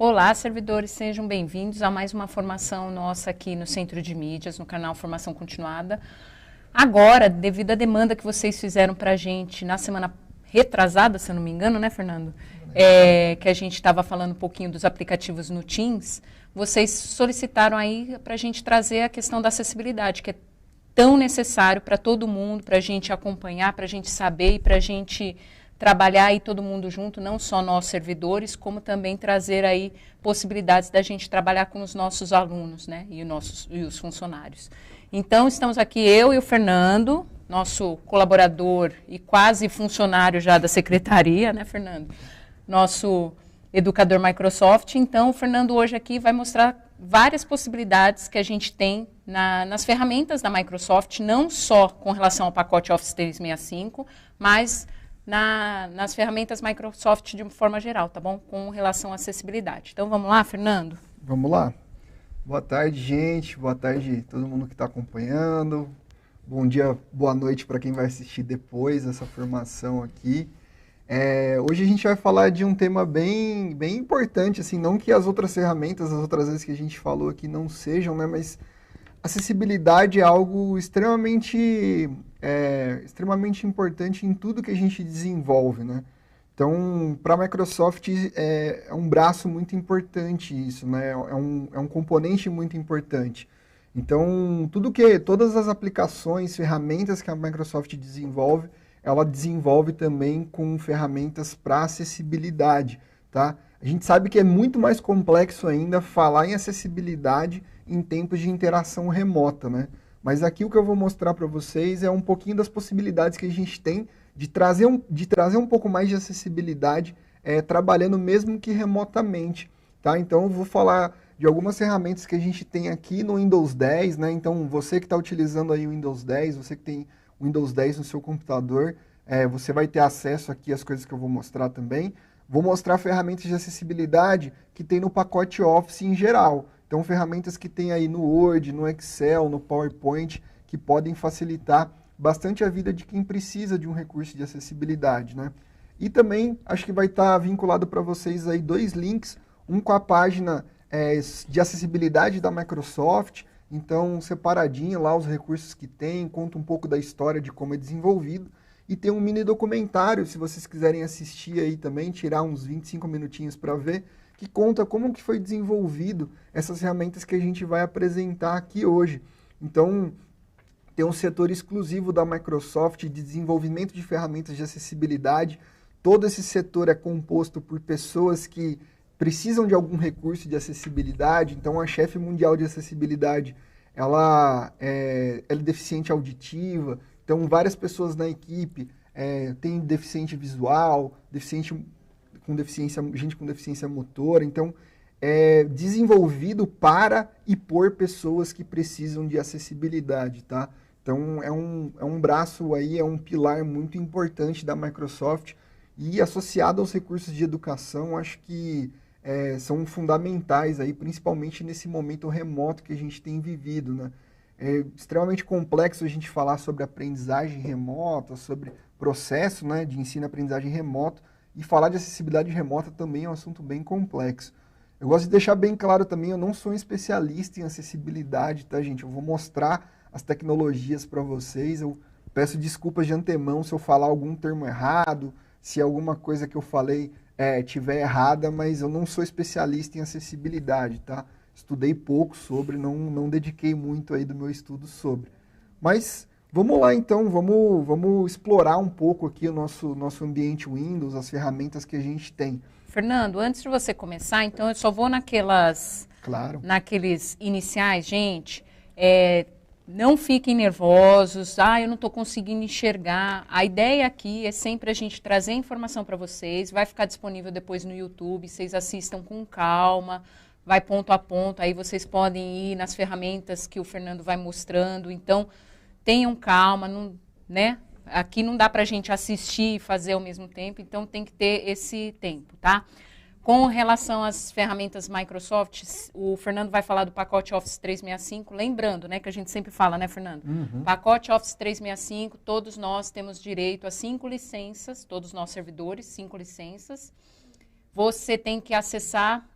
Olá, servidores, sejam bem-vindos a mais uma formação nossa aqui no Centro de Mídias, no canal Formação Continuada. Agora, devido à demanda que vocês fizeram para a gente na semana retrasada, se eu não me engano, né, Fernando? Que a gente estava falando um pouquinho dos aplicativos no Teams, vocês solicitaram aí para a gente trazer a questão da acessibilidade, que é tão necessário para todo mundo, para a gente acompanhar, para a gente saber e para a gente trabalhar aí todo mundo junto, não só nós servidores, como também trazer aí possibilidades da gente trabalhar com os nossos alunos, né, e os funcionários. Então, estamos aqui eu e o Fernando, nosso colaborador e quase funcionário já da secretaria, né, Fernando? Nosso educador Microsoft. Então, o Fernando hoje aqui vai mostrar várias possibilidades que a gente tem nas ferramentas da Microsoft, não só com relação ao pacote Office 365, mas nas ferramentas Microsoft de uma forma geral, tá bom? Com relação à acessibilidade. Então, vamos lá, Fernando? Vamos lá. Boa tarde, gente. Boa tarde todo mundo que está acompanhando. Bom dia, boa noite para quem vai assistir depois essa formação aqui. Hoje a gente vai falar de um tema bem importante, assim, não que as outras ferramentas, as outras vezes que a gente falou aqui não sejam, né, mas acessibilidade é algo extremamente importante em tudo que a gente desenvolve, né? Então, para a Microsoft é um braço muito importante isso, né? É um componente muito importante. Então, todas as aplicações, ferramentas que a Microsoft desenvolve, ela desenvolve também com ferramentas para acessibilidade, tá? A gente sabe que é muito mais complexo ainda falar em acessibilidade em tempos de interação remota, né? Mas aqui o que eu vou mostrar para vocês é um pouquinho das possibilidades que a gente tem de trazer um pouco mais de acessibilidade trabalhando mesmo que remotamente, tá? Então eu vou falar de algumas ferramentas que a gente tem aqui no Windows 10, né? Então você que está utilizando aí o Windows 10, você que tem o Windows 10 no seu computador, você vai ter acesso aqui às coisas que eu vou mostrar também. Vou mostrar ferramentas de acessibilidade que tem no pacote Office em geral. Então, ferramentas que tem aí no Word, no Excel, no PowerPoint, que podem facilitar bastante a vida de quem precisa de um recurso de acessibilidade, né? E também, acho que vai estar vinculado para vocês aí 2 links, um com a página de acessibilidade da Microsoft, então separadinho lá os recursos que tem, conta um pouco da história de como é desenvolvido, e tem um mini documentário, se vocês quiserem assistir aí também, tirar uns 25 minutinhos para ver, que conta como que foi desenvolvido essas ferramentas que a gente vai apresentar aqui hoje. Então, tem um setor exclusivo da Microsoft de desenvolvimento de ferramentas de acessibilidade. Todo esse setor é composto por pessoas que precisam de algum recurso de acessibilidade. Então, a chefe mundial de acessibilidade, ela é deficiente auditiva. Então, várias pessoas na equipe têm deficiente visual, gente com deficiência motora. Então, é desenvolvido para e por pessoas que precisam de acessibilidade, tá? Então, é um braço aí, é um pilar muito importante da Microsoft e associado aos recursos de educação, acho que são fundamentais aí, principalmente nesse momento remoto que a gente tem vivido, né? É extremamente complexo a gente falar sobre aprendizagem remota, sobre processo, né, de ensino-aprendizagem remoto, e falar de acessibilidade remota também é um assunto bem complexo. Eu gosto de deixar bem claro também, eu não sou um especialista em acessibilidade, tá, gente? Eu vou mostrar as tecnologias para vocês. Eu peço desculpas de antemão se eu falar algum termo errado, se alguma coisa que eu falei tiver errada, mas eu não sou especialista em acessibilidade, tá? Estudei pouco sobre, não dediquei muito aí do meu estudo sobre. Mas vamos lá então, vamos explorar um pouco aqui o nosso ambiente Windows, as ferramentas que a gente tem. Fernando, antes de você começar, então eu só vou naqueles iniciais, gente. Não fiquem nervosos, eu não estou conseguindo enxergar. A ideia aqui é sempre a gente trazer informação para vocês, vai ficar disponível depois no YouTube, vocês assistam com calma, vai ponto a ponto, aí vocês podem ir nas ferramentas que o Fernando vai mostrando. Então, tenham calma, né? Aqui não dá para a gente assistir e fazer ao mesmo tempo, então tem que ter esse tempo, tá? Com relação às ferramentas Microsoft, o Fernando vai falar do pacote Office 365, lembrando, né, que a gente sempre fala, né, Fernando? Uhum. Pacote Office 365, todos nós temos direito a 5 licenças, todos nós servidores, 5 licenças. Você tem que acessar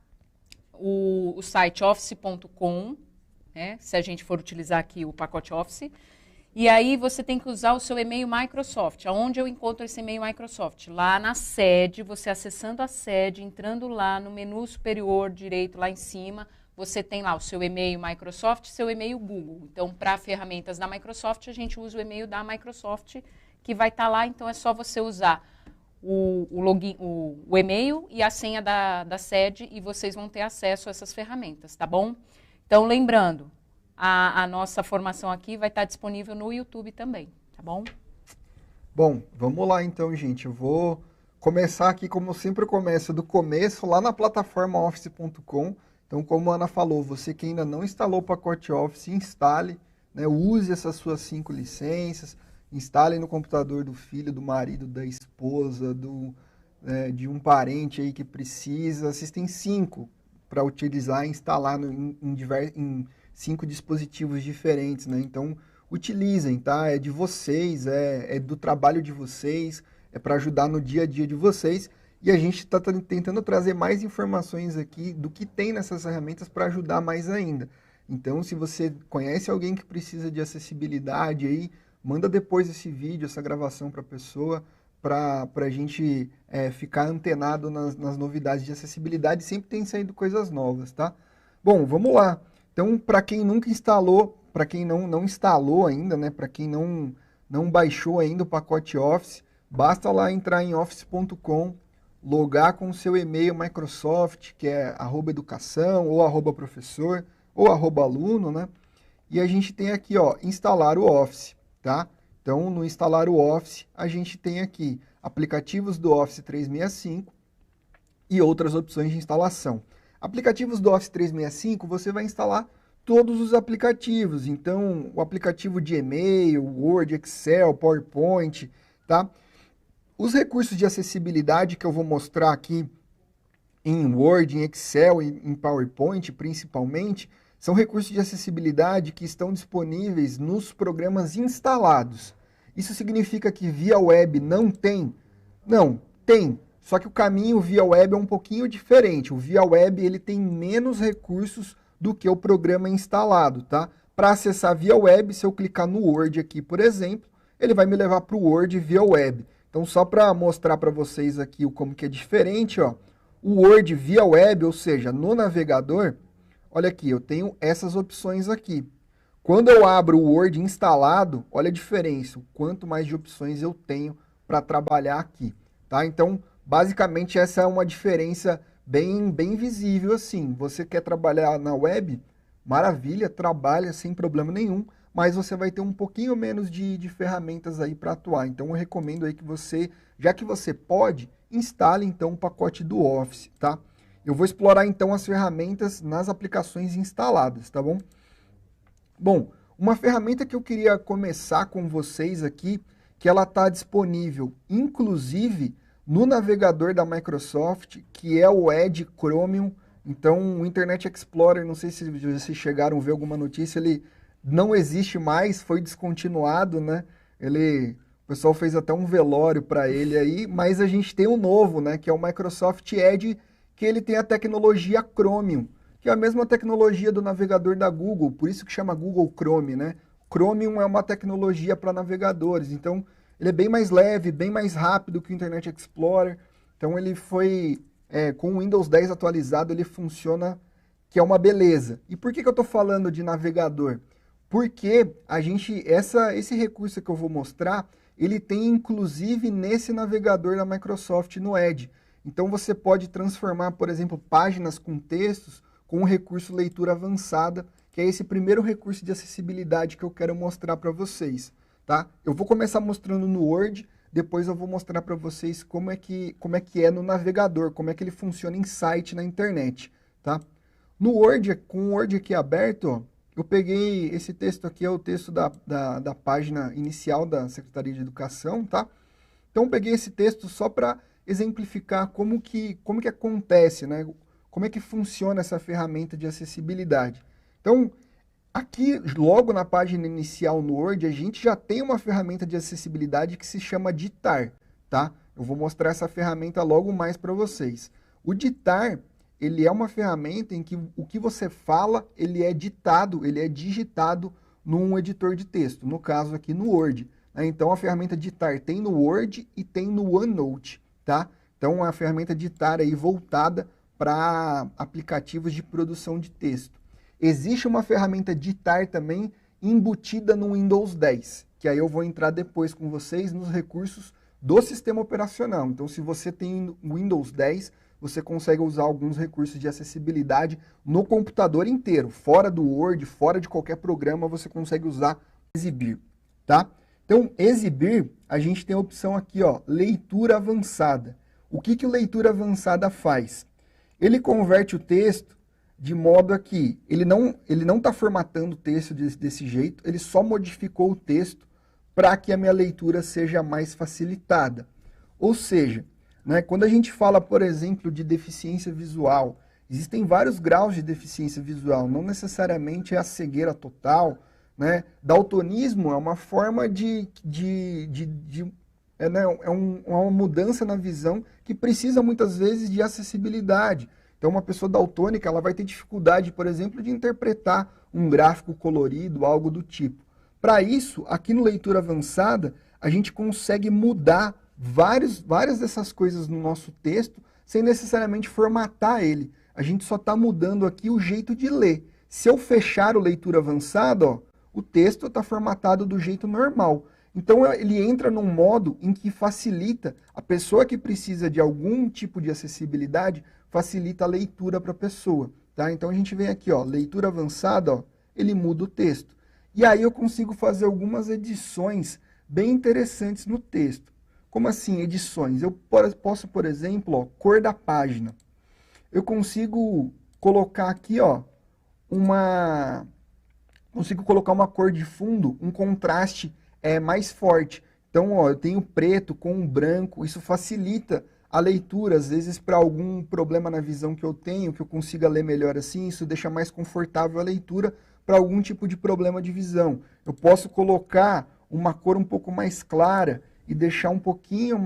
o site office.com, né, se a gente for utilizar aqui o pacote Office. E aí você tem que usar o seu e-mail Microsoft. Aonde eu encontro esse e-mail Microsoft? Lá na sede, você acessando a sede, entrando lá no menu superior direito, lá em cima, você tem lá o seu e-mail Microsoft e seu e-mail Google. Então, para ferramentas da Microsoft, a gente usa o e-mail da Microsoft, que vai estar lá. Então, é só você usar o login, o e-mail e a senha da sede e vocês vão ter acesso a essas ferramentas, tá bom? Então, lembrando, a nossa formação aqui vai estar disponível no YouTube também, tá bom? Bom, vamos lá então, gente. Eu vou começar aqui, como eu sempre começo, do começo, lá na plataforma office.com. Então, como a Ana falou, você que ainda não instalou o pacote Office, instale, né, use essas suas 5 licenças, instale no computador do filho, do marido, da esposa, de um parente aí que precisa. Existem 5 para utilizar e instalar em 5 dispositivos diferentes, né? Então, utilizem, tá? É de vocês, é do trabalho de vocês, é para ajudar no dia a dia de vocês. E a gente está tentando trazer mais informações aqui do que tem nessas ferramentas para ajudar mais ainda. Então, se você conhece alguém que precisa de acessibilidade aí, manda depois esse vídeo, essa gravação para a pessoa, para a gente ficar antenado nas novidades de acessibilidade. Sempre tem saído coisas novas, tá? Bom, vamos lá. Então, para quem nunca instalou, para quem não instalou ainda, né, para quem não baixou ainda o pacote Office, basta lá entrar em office.com, logar com o seu e-mail Microsoft, que é @educação, ou @professor, ou @aluno, né? E a gente tem aqui, ó, instalar o Office, tá? Então, no instalar o Office, a gente tem aqui aplicativos do Office 365 e outras opções de instalação. Aplicativos do Office 365, você vai instalar todos os aplicativos. Então, o aplicativo de e-mail, Word, Excel, PowerPoint, tá? Os recursos de acessibilidade que eu vou mostrar aqui em Word, em Excel e em PowerPoint, principalmente, são recursos de acessibilidade que estão disponíveis nos programas instalados. Isso significa que via web não tem? Não, tem. Só que o caminho via web é um pouquinho diferente. O via web ele tem menos recursos do que o programa instalado, tá? Para acessar via web, se eu clicar no Word aqui, por exemplo, ele vai me levar para o Word via web. Então, só para mostrar para vocês aqui como que é diferente, ó, o Word via web, ou seja, no navegador, olha aqui, eu tenho essas opções aqui. Quando eu abro o Word instalado, olha a diferença, o quanto mais de opções eu tenho para trabalhar aqui, tá? Então, basicamente, essa é uma diferença bem visível assim. Você quer trabalhar na web? Maravilha, trabalha sem problema nenhum, mas você vai ter um pouquinho menos de ferramentas aí para atuar. Então, eu recomendo aí que você, já que você pode, instale então o pacote do Office, tá? Eu vou explorar então as ferramentas nas aplicações instaladas, tá bom? Bom, uma ferramenta que eu queria começar com vocês aqui, que ela está disponível, inclusive, no navegador da Microsoft, que é o Edge Chromium. Então, o Internet Explorer, não sei se vocês chegaram a ver alguma notícia, ele não existe mais, foi descontinuado, né? O pessoal fez até um velório para ele aí, mas a gente tem um novo, né? Que é o Microsoft Edge, que ele tem a tecnologia Chromium, que é a mesma tecnologia do navegador da Google, por isso que chama Google Chrome, né? Chromium é uma tecnologia para navegadores, então ele é bem mais leve, bem mais rápido que o Internet Explorer. Então ele foi, com o Windows 10 atualizado, ele funciona, que é uma beleza. E por que eu estou falando de navegador? Porque esse recurso que eu vou mostrar, ele tem inclusive nesse navegador da Microsoft no Edge. Então você pode transformar, por exemplo, páginas com textos com o recurso leitura avançada, que é esse primeiro recurso de acessibilidade que eu quero mostrar para vocês. Tá? Eu vou começar mostrando no Word, depois eu vou mostrar para vocês como é que é no navegador, como é que ele funciona em site na internet. Tá? No Word, com o Word aqui aberto, ó, eu peguei esse texto aqui, é o texto da página inicial da Secretaria de Educação. Tá? Então eu peguei esse texto só para exemplificar como que acontece, né? Como é que funciona essa ferramenta de acessibilidade. Então, aqui, logo na página inicial no Word, a gente já tem uma ferramenta de acessibilidade que se chama Ditar, tá? Eu vou mostrar essa ferramenta logo mais para vocês. O Ditar, ele é uma ferramenta em que o que você fala, ele é ditado, ele é digitado num editor de texto, no caso aqui no Word. Né? Então, a ferramenta ditar tem no Word e tem no OneNote, tá? Então, é a ferramenta ditar aí voltada para aplicativos de produção de texto. Existe uma ferramenta ditar também embutida no Windows 10, que aí eu vou entrar depois com vocês nos recursos do sistema operacional. Então, se você tem Windows 10, você consegue usar alguns recursos de acessibilidade no computador inteiro, fora do Word, fora de qualquer programa, você consegue usar Exibir, tá? Então, Exibir, a gente tem a opção aqui, ó, leitura avançada. O que o leitura avançada faz? Ele converte o texto de modo a que ele não está formatando o texto desse jeito, ele só modificou o texto para que a minha leitura seja mais facilitada. Ou seja, né, quando a gente fala, por exemplo, de deficiência visual, existem vários graus de deficiência visual, não necessariamente é a cegueira total, né? Daltonismo é uma forma uma mudança na visão que precisa muitas vezes de acessibilidade. Então, uma pessoa daltônica ela vai ter dificuldade, por exemplo, de interpretar um gráfico colorido, algo do tipo. Para isso, aqui no Leitura Avançada, a gente consegue mudar várias dessas coisas no nosso texto sem necessariamente formatar ele. A gente só está mudando aqui o jeito de ler. Se eu fechar o Leitura Avançada, ó, o texto está formatado do jeito normal. Então, ele entra num modo em que facilita a pessoa que precisa de algum tipo de acessibilidade, facilita a leitura para a pessoa. Tá? Então, a gente vem aqui, ó, leitura avançada, ó, ele muda o texto. E aí eu consigo fazer algumas edições bem interessantes no texto. Como assim, edições? Eu posso, por exemplo, ó, cor da página. Eu consigo colocar aqui, ó, consigo colocar uma cor de fundo, um contraste mais forte. Então, ó, eu tenho preto com branco, isso facilita a leitura, às vezes para algum problema na visão que eu tenho, que eu consiga ler melhor assim, isso deixa mais confortável a leitura para algum tipo de problema de visão. Eu posso colocar uma cor um pouco mais clara e deixar um pouquinho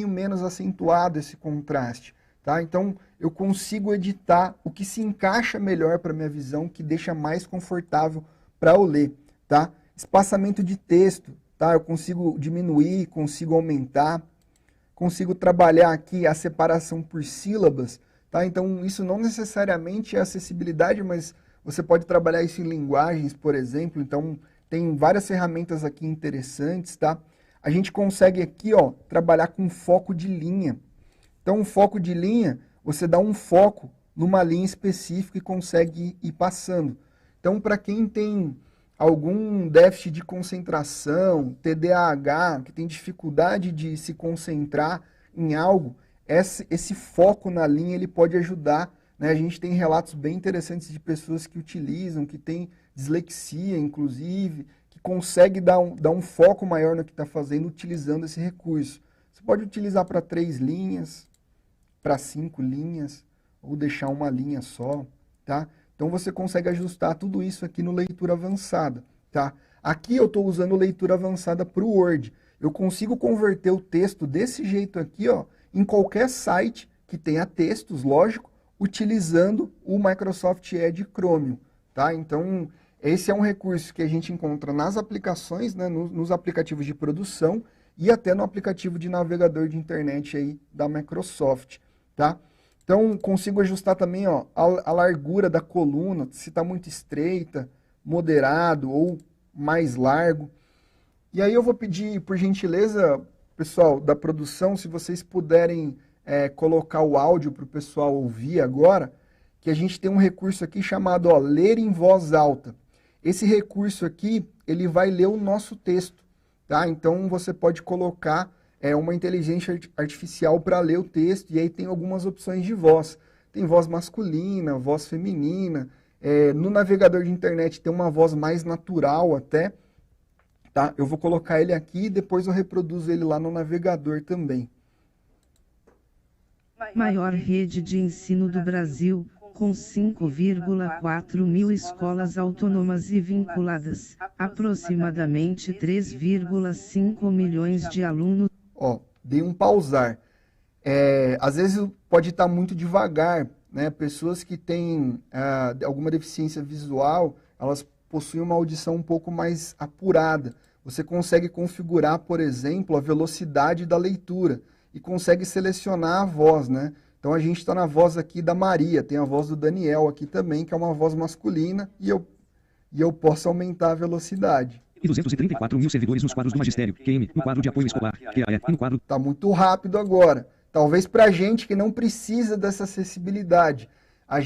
menos acentuado esse contraste, tá? Então, eu consigo editar o que se encaixa melhor para minha visão, que deixa mais confortável para eu ler, tá? Espaçamento de texto, tá? Eu consigo diminuir, consigo aumentar, consigo trabalhar aqui a separação por sílabas, tá? Então, isso não necessariamente é acessibilidade, mas você pode trabalhar isso em linguagens, por exemplo. Então, tem várias ferramentas aqui interessantes, tá? A gente consegue aqui, ó, trabalhar com foco de linha. Então, o foco de linha, você dá um foco numa linha específica e consegue ir passando. Então, para quem tem algum déficit de concentração, TDAH, que tem dificuldade de se concentrar em algo, esse foco na linha ele pode ajudar, né? A gente tem relatos bem interessantes de pessoas que utilizam, que têm dislexia, inclusive, que consegue dar um foco maior no que está fazendo utilizando esse recurso. Você pode utilizar para 3 linhas, para 5 linhas, ou deixar uma linha só, tá? Então, você consegue ajustar tudo isso aqui no Leitura Avançada, tá? Aqui eu estou usando Leitura Avançada para o Word. Eu consigo converter o texto desse jeito aqui, ó, em qualquer site que tenha textos, lógico, utilizando o Microsoft Edge Chromium, tá? Então, esse é um recurso que a gente encontra nas aplicações, né, nos aplicativos de produção e até no aplicativo de navegador de internet aí da Microsoft, tá? Então, consigo ajustar também, ó, a largura da coluna, se está muito estreita, moderado ou mais largo. E aí eu vou pedir, por gentileza, pessoal da produção, se vocês puderem colocar o áudio para o pessoal ouvir agora, que a gente tem um recurso aqui chamado, ó, ler em voz alta. Esse recurso aqui, ele vai ler o nosso texto, tá? Então, você pode colocar uma inteligência artificial para ler o texto, e aí tem algumas opções de voz. Tem voz masculina, voz feminina, no navegador de internet tem uma voz mais natural até, tá? Eu vou colocar ele aqui e depois eu reproduzo ele lá no navegador também. Maior rede de ensino do Brasil, com 5,4 mil escolas autônomas e vinculadas, aproximadamente 3,5 milhões de alunos. Ó, dei um pausar. Às vezes pode estar muito devagar, né? Pessoas que têm alguma deficiência visual, elas possuem uma audição um pouco mais apurada. Você consegue configurar, por exemplo, a velocidade da leitura e consegue selecionar a voz, né? Então a gente está na voz aqui da Maria, tem a voz do Daniel aqui também, que é uma voz masculina, e eu posso aumentar a velocidade. E 234 mil servidores nos quadros do magistério, QM, no quadro de apoio escolar, QAE, e no quadro... Está muito rápido agora. Talvez para a gente que não precisa dessa acessibilidade. A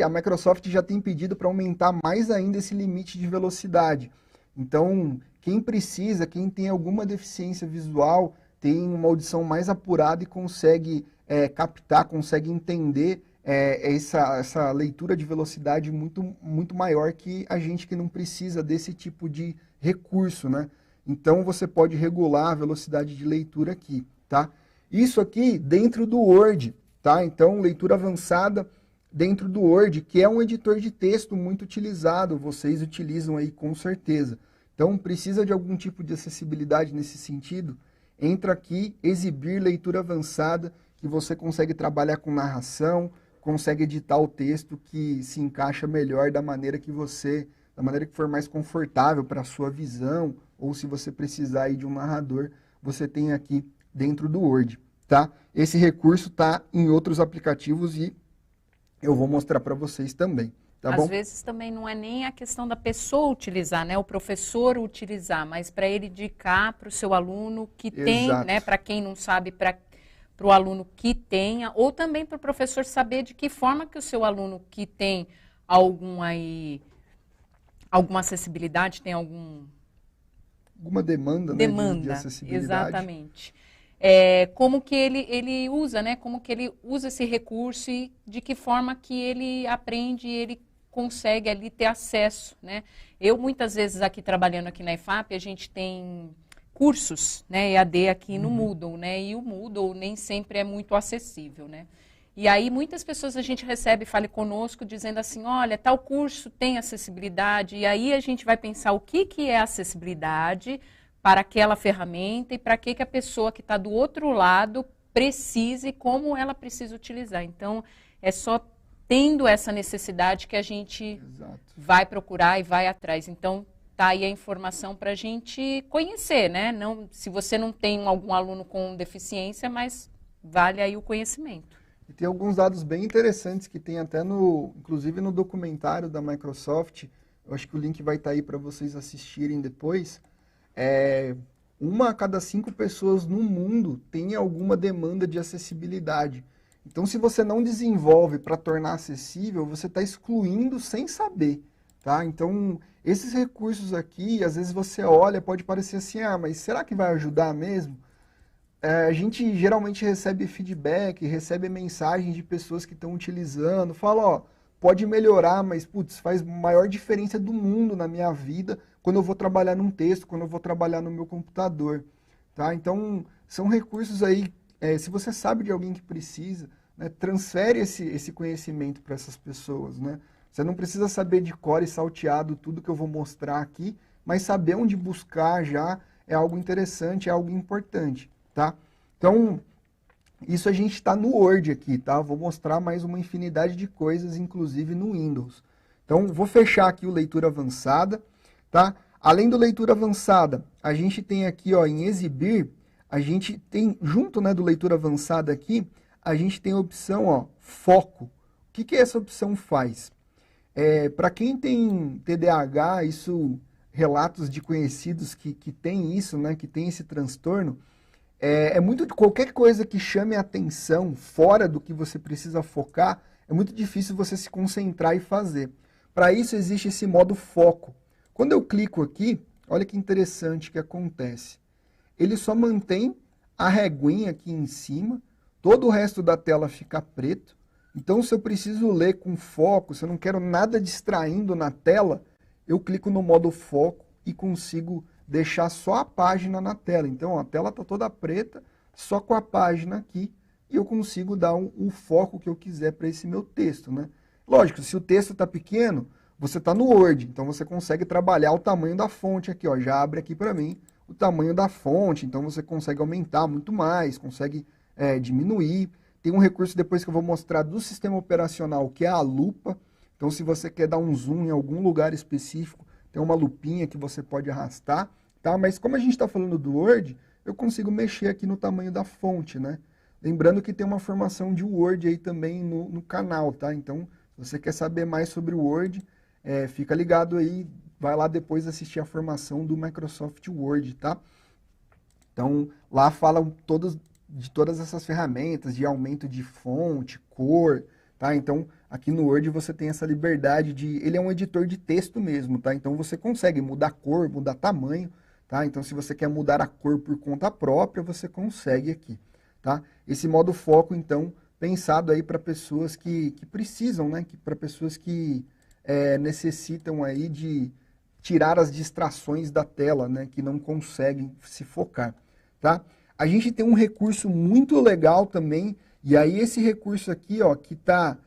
Microsoft já tem pedido para aumentar mais ainda esse limite de velocidade. Então, quem precisa, quem tem alguma deficiência visual, tem uma audição mais apurada e consegue captar, consegue entender essa leitura de velocidade muito maior que a gente que não precisa desse tipo de recurso, né? Então, você pode regular a velocidade de leitura aqui, tá? Isso aqui dentro do Word, tá? Então, leitura avançada dentro do Word, que é um editor de texto muito utilizado, vocês utilizam aí com certeza. Então, precisa de algum tipo de acessibilidade nesse sentido? Entra aqui, exibir leitura avançada, que você consegue trabalhar com narração, consegue editar o texto que se encaixa melhor da maneira que for mais confortável para a sua visão, ou se você precisar aí de um narrador, você tem aqui dentro do Word, tá? Esse recurso está em outros aplicativos e eu vou mostrar para vocês também, tá bom? Às vezes também não é nem a questão da pessoa utilizar, né? O professor utilizar, mas para ele indicar para o seu aluno que tem, né? Para quem não sabe, para o aluno que tenha, ou também para o professor saber de que forma que o seu aluno que tem alguma acessibilidade, tem alguma demanda, né, de acessibilidade. Exatamente. Como que ele usa, né? Como que ele usa esse recurso e de que forma que ele aprende e ele consegue ali ter acesso, né? Eu, muitas vezes, trabalhando aqui na IFAP, a gente tem cursos, né, EAD aqui no Moodle, né? E o Moodle nem sempre é muito acessível, né? E aí muitas pessoas a gente recebe, fale conosco, dizendo assim, olha, tal curso tem acessibilidade, e aí a gente vai pensar o que é acessibilidade para aquela ferramenta e para que a pessoa que está do outro lado precise, como ela precisa utilizar. Então, é só tendo essa necessidade que a gente vai procurar e vai atrás. Então, tá aí a informação para a gente conhecer, né? Não, se você não tem algum aluno com deficiência, mas vale aí o conhecimento. E tem alguns dados bem interessantes que tem até inclusive no documentário da Microsoft, eu acho que o link vai estar aí para vocês assistirem depois. 1 a cada 5 pessoas no mundo tem alguma demanda de acessibilidade. Então, se você não desenvolve para tornar acessível, você está excluindo sem saber, tá? Então, esses recursos aqui, às vezes você olha, pode parecer assim, mas será que vai ajudar mesmo? A gente geralmente recebe feedback, recebe mensagens de pessoas que estão utilizando, fala, pode melhorar, mas, putz, faz maior diferença do mundo na minha vida quando eu vou trabalhar num texto, quando eu vou trabalhar no meu computador, tá? Então, são recursos aí, se você sabe de alguém que precisa, né, transfere esse conhecimento para essas pessoas, né? Você não precisa saber de cor e salteado tudo que eu vou mostrar aqui, mas saber onde buscar já é algo interessante, é algo importante, tá? Então, isso a gente está no Word aqui, tá? Vou mostrar mais uma infinidade de coisas, inclusive no Windows. Então, vou fechar aqui o leitura avançada, tá? Além do leitura avançada, a gente tem aqui, em exibir, a gente tem, junto, né, do leitura avançada aqui, a gente tem a opção, foco. O que essa opção faz? Para quem tem TDAH, relatos de conhecidos que tem isso, né, que tem esse transtorno, qualquer coisa que chame a atenção fora do que você precisa focar, é muito difícil você se concentrar e fazer. Para isso existe esse modo foco. Quando eu clico aqui, olha que interessante que acontece. Ele só mantém a reguinha aqui em cima, todo o resto da tela fica preto. Então, se eu preciso ler com foco, se eu não quero nada distraindo na tela, eu clico no modo foco e consigo deixar só a página na tela. Então, a tela está toda preta, só com a página aqui, e eu consigo dar o foco que eu quiser para esse meu texto, né? Lógico, se o texto está pequeno, você está no Word, então você consegue trabalhar o tamanho da fonte aqui, já abre aqui para mim o tamanho da fonte, então você consegue aumentar muito mais, consegue diminuir. tem um recurso depois que eu vou mostrar do sistema operacional, que é a lupa. Então, se você quer dar um zoom em algum lugar específico, tem uma lupinha que você pode arrastar, tá? Mas como a gente está falando do Word, eu consigo mexer aqui no tamanho da fonte, né? Lembrando que tem uma formação de Word aí também no canal, tá? Então, se você quer saber mais sobre o Word, fica ligado aí, vai lá depois assistir a formação do Microsoft Word, tá? Então, lá falam de todas essas ferramentas, de aumento de fonte, cor, tá? Então, aqui no Word você tem essa liberdade ele é um editor de texto mesmo, tá? Então, você consegue mudar cor, mudar tamanho, tá? Então, se você quer mudar a cor por conta própria, você consegue aqui, tá? Esse modo foco, então, pensado aí para pessoas que precisam, né? Para pessoas que necessitam aí de tirar as distrações da tela, né? Que não conseguem se focar, tá? A gente tem um recurso muito legal também, e aí esse recurso aqui, ó, que está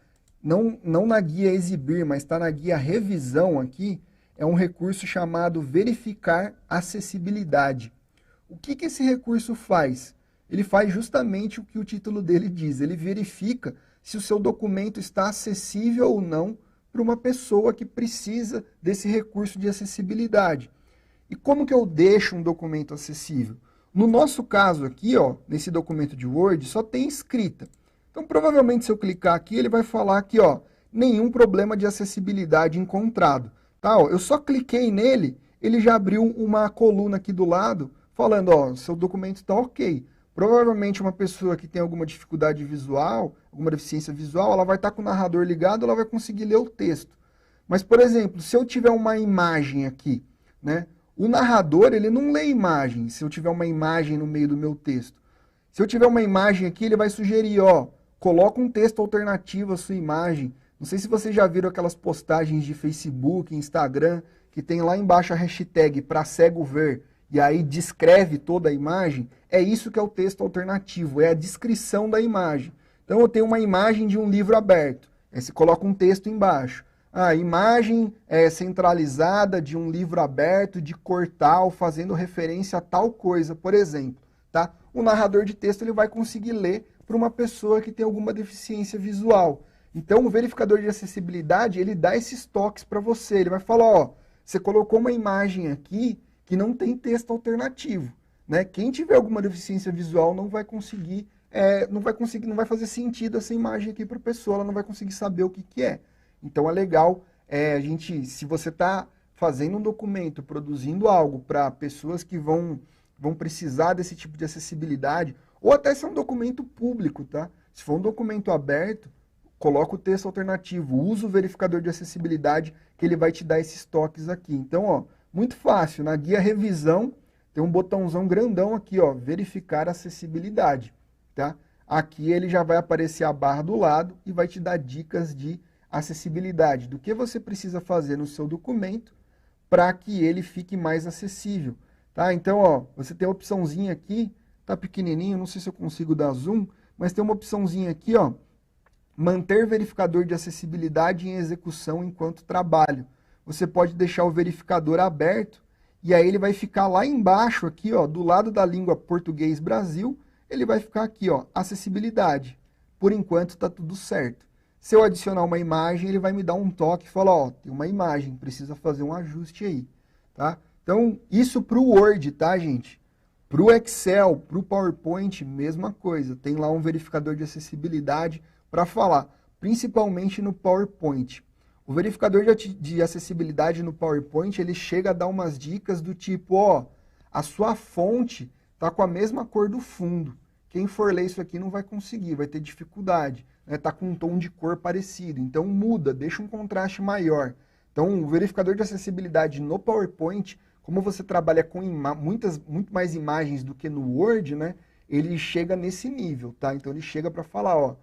não na guia exibir, mas está na guia revisão aqui, é um recurso chamado verificar acessibilidade. O que esse recurso faz? Ele faz justamente o que o título dele diz, ele verifica se o seu documento está acessível ou não para uma pessoa que precisa desse recurso de acessibilidade. E como que eu deixo um documento acessível? No nosso caso aqui, ó, nesse documento de Word, só tem escrita. Então, provavelmente, se eu clicar aqui, ele vai falar aqui, ó, nenhum problema de acessibilidade encontrado. Tá, ó, eu só cliquei nele, ele já abriu uma coluna aqui do lado, falando, ó, seu documento está ok. Provavelmente, uma pessoa que tem alguma dificuldade visual, alguma deficiência visual, ela vai estar com o narrador ligado, ela vai conseguir ler o texto. Mas, por exemplo, se eu tiver uma imagem aqui, né? O narrador, ele não lê imagem, se eu tiver uma imagem no meio do meu texto. Se eu tiver uma imagem aqui, ele vai sugerir, ó, coloca um texto alternativo à sua imagem. Não sei se vocês já viram aquelas postagens de Facebook, Instagram, que tem lá embaixo a hashtag para cego ver, e aí descreve toda a imagem. É isso que é o texto alternativo, é a descrição da imagem. Então eu tenho uma imagem de um livro aberto, aí você coloca um texto embaixo. A imagem centralizada de um livro aberto, de cor tal, fazendo referência a tal coisa, por exemplo. Tá? O narrador de texto ele vai conseguir ler para uma pessoa que tem alguma deficiência visual. Então, o verificador de acessibilidade, ele dá esses toques para você. Ele vai falar, ó, você colocou uma imagem aqui que não tem texto alternativo. Né? Quem tiver alguma deficiência visual não vai conseguir, não vai fazer sentido essa imagem aqui para a pessoa, ela não vai conseguir saber o que é. Então é legal, se você está fazendo um documento, produzindo algo para pessoas que vão precisar desse tipo de acessibilidade, ou até se é um documento público, tá? Se for um documento aberto, coloca o texto alternativo, usa o verificador de acessibilidade, que ele vai te dar esses toques aqui. Então, ó, muito fácil, na guia revisão, tem um botãozão grandão aqui, ó, verificar acessibilidade, tá? Aqui ele já vai aparecer a barra do lado e vai te dar dicas de acessibilidade, do que você precisa fazer no seu documento para que ele fique mais acessível, tá? Então, ó, você tem a opçãozinha aqui, tá pequenininho, não sei se eu consigo dar zoom, mas tem uma opçãozinha aqui, ó, manter verificador de acessibilidade em execução enquanto trabalho. Você pode deixar o verificador aberto e aí ele vai ficar lá embaixo aqui, ó, do lado da língua português Brasil, ele vai ficar aqui, ó, acessibilidade. Por enquanto tá tudo certo. Se eu adicionar uma imagem, ele vai me dar um toque e falar, ó, tem uma imagem, precisa fazer um ajuste aí, tá? Então, isso para o Word, tá, gente? Para o Excel, para o PowerPoint, mesma coisa. Tem lá um verificador de acessibilidade para falar, principalmente no PowerPoint. O verificador de acessibilidade no PowerPoint, ele chega a dar umas dicas do tipo, ó, a sua fonte tá com a mesma cor do fundo. Quem for ler isso aqui não vai conseguir, vai ter dificuldade. Tá com um tom de cor parecido, então muda, deixa um contraste maior. Então, o verificador de acessibilidade no PowerPoint, como você trabalha com muito mais imagens do que no Word, né, ele chega nesse nível, tá? Então, ele chega para falar, ó,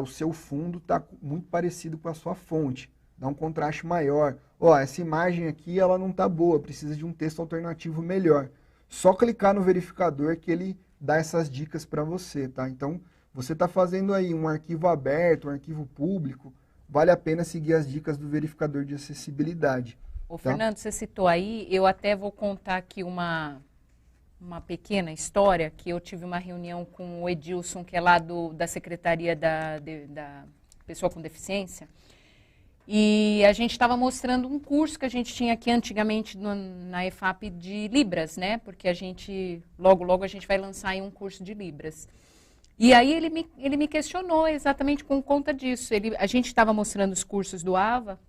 o seu fundo está muito parecido com a sua fonte, dá um contraste maior. Ó, essa imagem aqui, ela não está boa, precisa de um texto alternativo melhor. Só clicar no verificador que ele dá essas dicas para você, tá? Então, você está fazendo aí um arquivo aberto, um arquivo público, vale a pena seguir as dicas do verificador de acessibilidade. Ô, Fernando, você citou aí, eu até vou contar aqui uma uma pequena história, que eu tive uma reunião com o Edilson, que é lá da Secretaria da Pessoa com Deficiência, e a gente estava mostrando um curso que a gente tinha aqui antigamente na EFAP de Libras, né? Porque logo a gente vai lançar aí um curso de Libras. E aí ele me questionou exatamente com conta disso. A gente estava mostrando os cursos do AVA,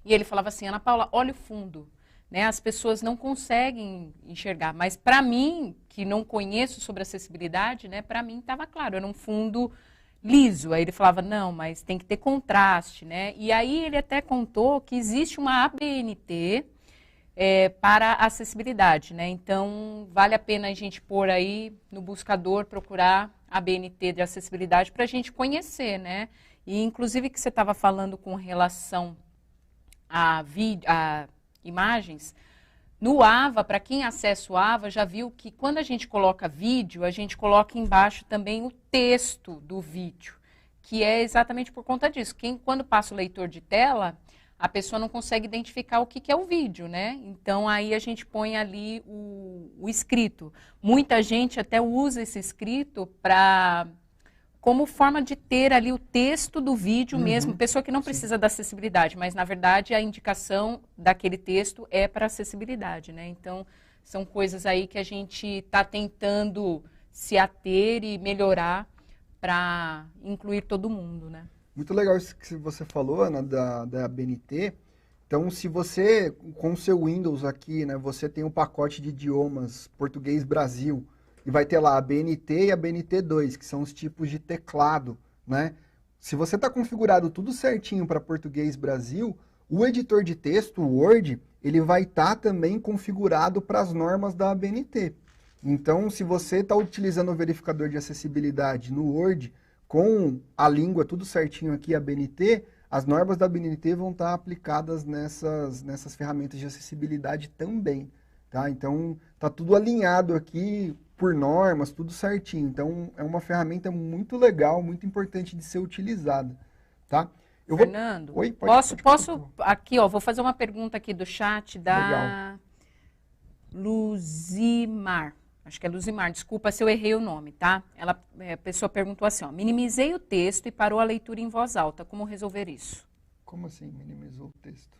e ele falava assim, Ana Paula, olha o fundo. Né, as pessoas não conseguem enxergar, mas para mim, que não conheço sobre acessibilidade, né, para mim estava claro, era um fundo liso. Aí ele falava, não, mas tem que ter contraste, né? E aí ele até contou que existe uma ABNT para acessibilidade, né? Então, vale a pena a gente pôr aí no buscador, procurar a ABNT de acessibilidade para a gente conhecer, né? E inclusive que você estava falando com relação a imagens, no AVA, para quem acessa o AVA, já viu que quando a gente coloca vídeo, a gente coloca embaixo também o texto do vídeo, que é exatamente por conta disso. Quando passa o leitor de tela, a pessoa não consegue identificar o que é o vídeo, né? Então, aí a gente põe ali o escrito. Muita gente até usa esse escrito como forma de ter ali o texto do vídeo mesmo, pessoa que não precisa da acessibilidade, mas, na verdade, a indicação daquele texto é para acessibilidade, né? Então, são coisas aí que a gente está tentando se ater e melhorar para incluir todo mundo, né? Muito legal isso que você falou, Ana, da ABNT. Então, se você, com o seu Windows aqui, né, você tem um pacote de idiomas Português Brasil, e vai ter lá a BNT e a BNT2, que são os tipos de teclado, né? Se você está configurado tudo certinho para Português Brasil, o editor de texto, o Word, ele vai estar também configurado para as normas da ABNT. Então, se você está utilizando o verificador de acessibilidade no Word, com a língua tudo certinho aqui, a ABNT, as normas da ABNT vão estar aplicadas nessas ferramentas de acessibilidade também. Tá? Então, está tudo alinhado aqui por normas, tudo certinho. Então, é uma ferramenta muito legal, muito importante de ser utilizada. Tá? Fernando, Oi, posso aqui, ó, vou fazer uma pergunta aqui do chat da Legal. Luzimar. Acho que é Luzimar, desculpa se eu errei o nome, tá? A pessoa perguntou assim, ó, minimizei o texto e parou a leitura em voz alta. Como resolver isso? Como assim, minimizou o texto?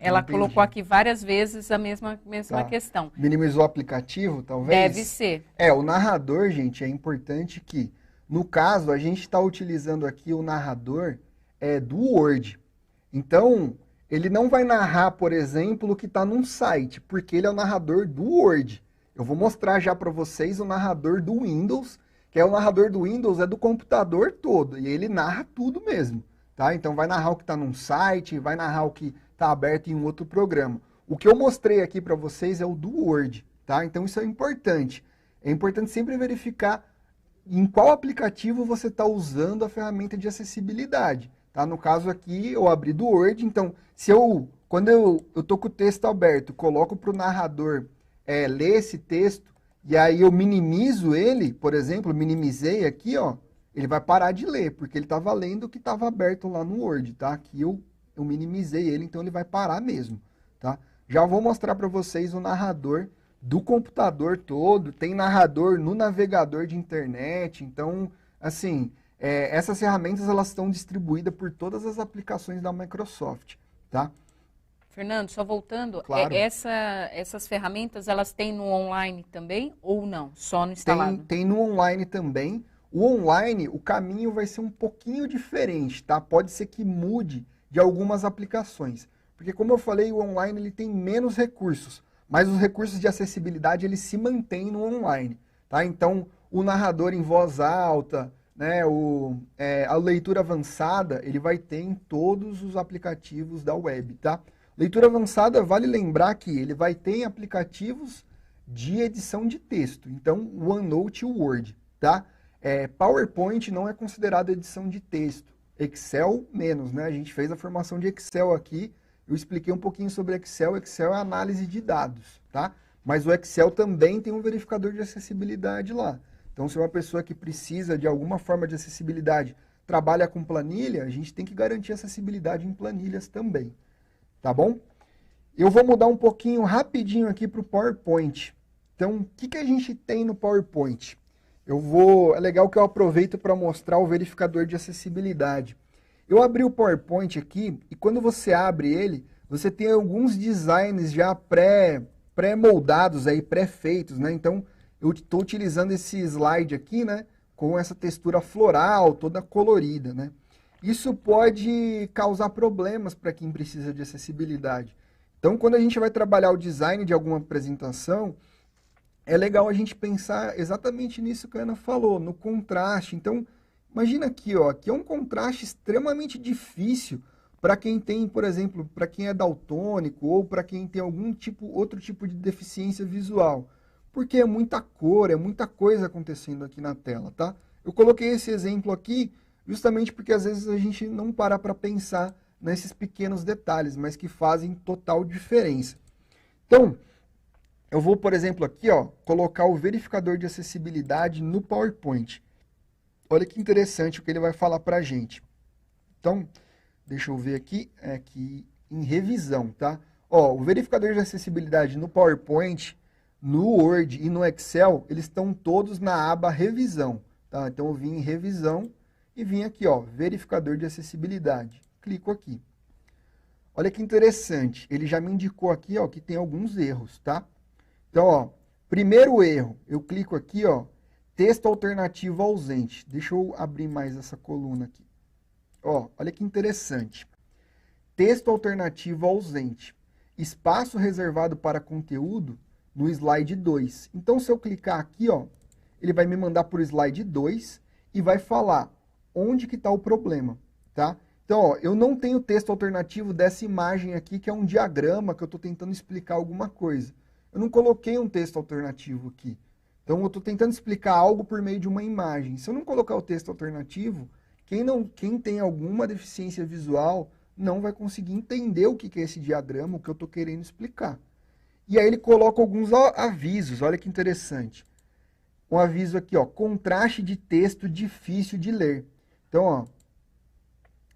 Ela colocou aqui várias vezes a mesma questão. Minimizou o aplicativo, talvez? Deve ser. O narrador, gente, é importante que, no caso, a gente está utilizando aqui o narrador do Word. Então, ele não vai narrar, por exemplo, o que está num site, porque ele é o narrador do Word. Eu vou mostrar já para vocês o narrador do Windows, que é o narrador do Windows, é do computador todo, e ele narra tudo mesmo. Tá? Então, vai narrar o que está num site, vai narrar o que está aberto em um outro programa. O que eu mostrei aqui para vocês é o do Word, tá? Então isso é importante. É importante sempre verificar em qual aplicativo você está usando a ferramenta de acessibilidade, tá? No caso aqui, eu abri do Word, então quando eu estou com o texto aberto, coloco para o narrador ler esse texto, e aí eu minimizo ele, por exemplo, minimizei aqui, ó, ele vai parar de ler, porque ele estava lendo o que estava aberto lá no Word, tá? Aqui eu minimizei ele, então ele vai parar mesmo, tá? Já vou mostrar para vocês o narrador do computador todo, tem narrador no navegador de internet, então, assim, essas ferramentas elas estão distribuídas por todas as aplicações da Microsoft, tá? Fernando, só voltando, Claro. essas ferramentas elas têm no online também ou não? Só no instalado? Tem no online também. O online, o caminho vai ser um pouquinho diferente, tá? Pode ser que mude de algumas aplicações. Porque, como eu falei, o online ele tem menos recursos, mas os recursos de acessibilidade eles se mantêm no online. Tá? Então, o narrador em voz alta, né, a leitura avançada, ele vai ter em todos os aplicativos da web. Tá? Leitura avançada, vale lembrar que ele vai ter em aplicativos de edição de texto. Então, o OneNote e o Word. Tá? PowerPoint não é considerado edição de texto. Excel menos, né? A gente fez a formação de Excel aqui, eu expliquei um pouquinho sobre Excel. Excel é análise de dados, tá? Mas o Excel também tem um verificador de acessibilidade lá. Então, se uma pessoa que precisa de alguma forma de acessibilidade trabalha com planilha, a gente tem que garantir acessibilidade em planilhas também, tá bom? Eu vou mudar um pouquinho rapidinho aqui para o PowerPoint, Então, o que a gente tem no PowerPoint? É legal que eu aproveito para mostrar o verificador de acessibilidade. Eu abri o PowerPoint aqui e quando você abre ele, você tem alguns designs já pré-moldados aí, pré-feitos, né? Então, eu estou utilizando esse slide aqui, né? Com essa textura floral, toda colorida, né? Isso pode causar problemas para quem precisa de acessibilidade. Então, quando a gente vai trabalhar o design de alguma apresentação, é legal a gente pensar exatamente nisso que a Ana falou, no contraste. Então, imagina aqui, ó, aqui é um contraste extremamente difícil para quem tem, por exemplo, para quem é daltônico ou para quem tem outro tipo de deficiência visual. Porque é muita cor, é muita coisa acontecendo aqui na tela, tá? Eu coloquei esse exemplo aqui justamente porque às vezes a gente não para pensar nesses pequenos detalhes, mas que fazem total diferença. Então, eu vou, por exemplo, aqui, ó, colocar o verificador de acessibilidade no PowerPoint. Olha que interessante o que ele vai falar para a gente. Então, deixa eu ver aqui em revisão, tá? Ó, o verificador de acessibilidade no PowerPoint, no Word e no Excel, eles estão todos na aba revisão, tá? Então, eu vim em revisão e vim aqui, ó, verificador de acessibilidade. Clico aqui. Olha que interessante, ele já me indicou aqui, ó, que tem alguns erros, tá? Então, ó, primeiro erro, eu clico aqui, ó, texto alternativo ausente. Deixa eu abrir mais essa coluna aqui. Ó, olha que interessante. Texto alternativo ausente. Espaço reservado para conteúdo no slide 2. Então, se eu clicar aqui, ó, ele vai me mandar para o slide 2 e vai falar onde que está o problema, tá? Então, ó, eu não tenho texto alternativo dessa imagem aqui, que é um diagrama que eu estou tentando explicar alguma coisa. Eu não coloquei um texto alternativo aqui. Então, eu estou tentando explicar algo por meio de uma imagem. Se eu não colocar o texto alternativo, quem tem alguma deficiência visual não vai conseguir entender o que é esse diagrama, o que eu estou querendo explicar. E aí ele coloca alguns avisos, olha que interessante. Um aviso aqui, ó, contraste de texto difícil de ler. Então, ó,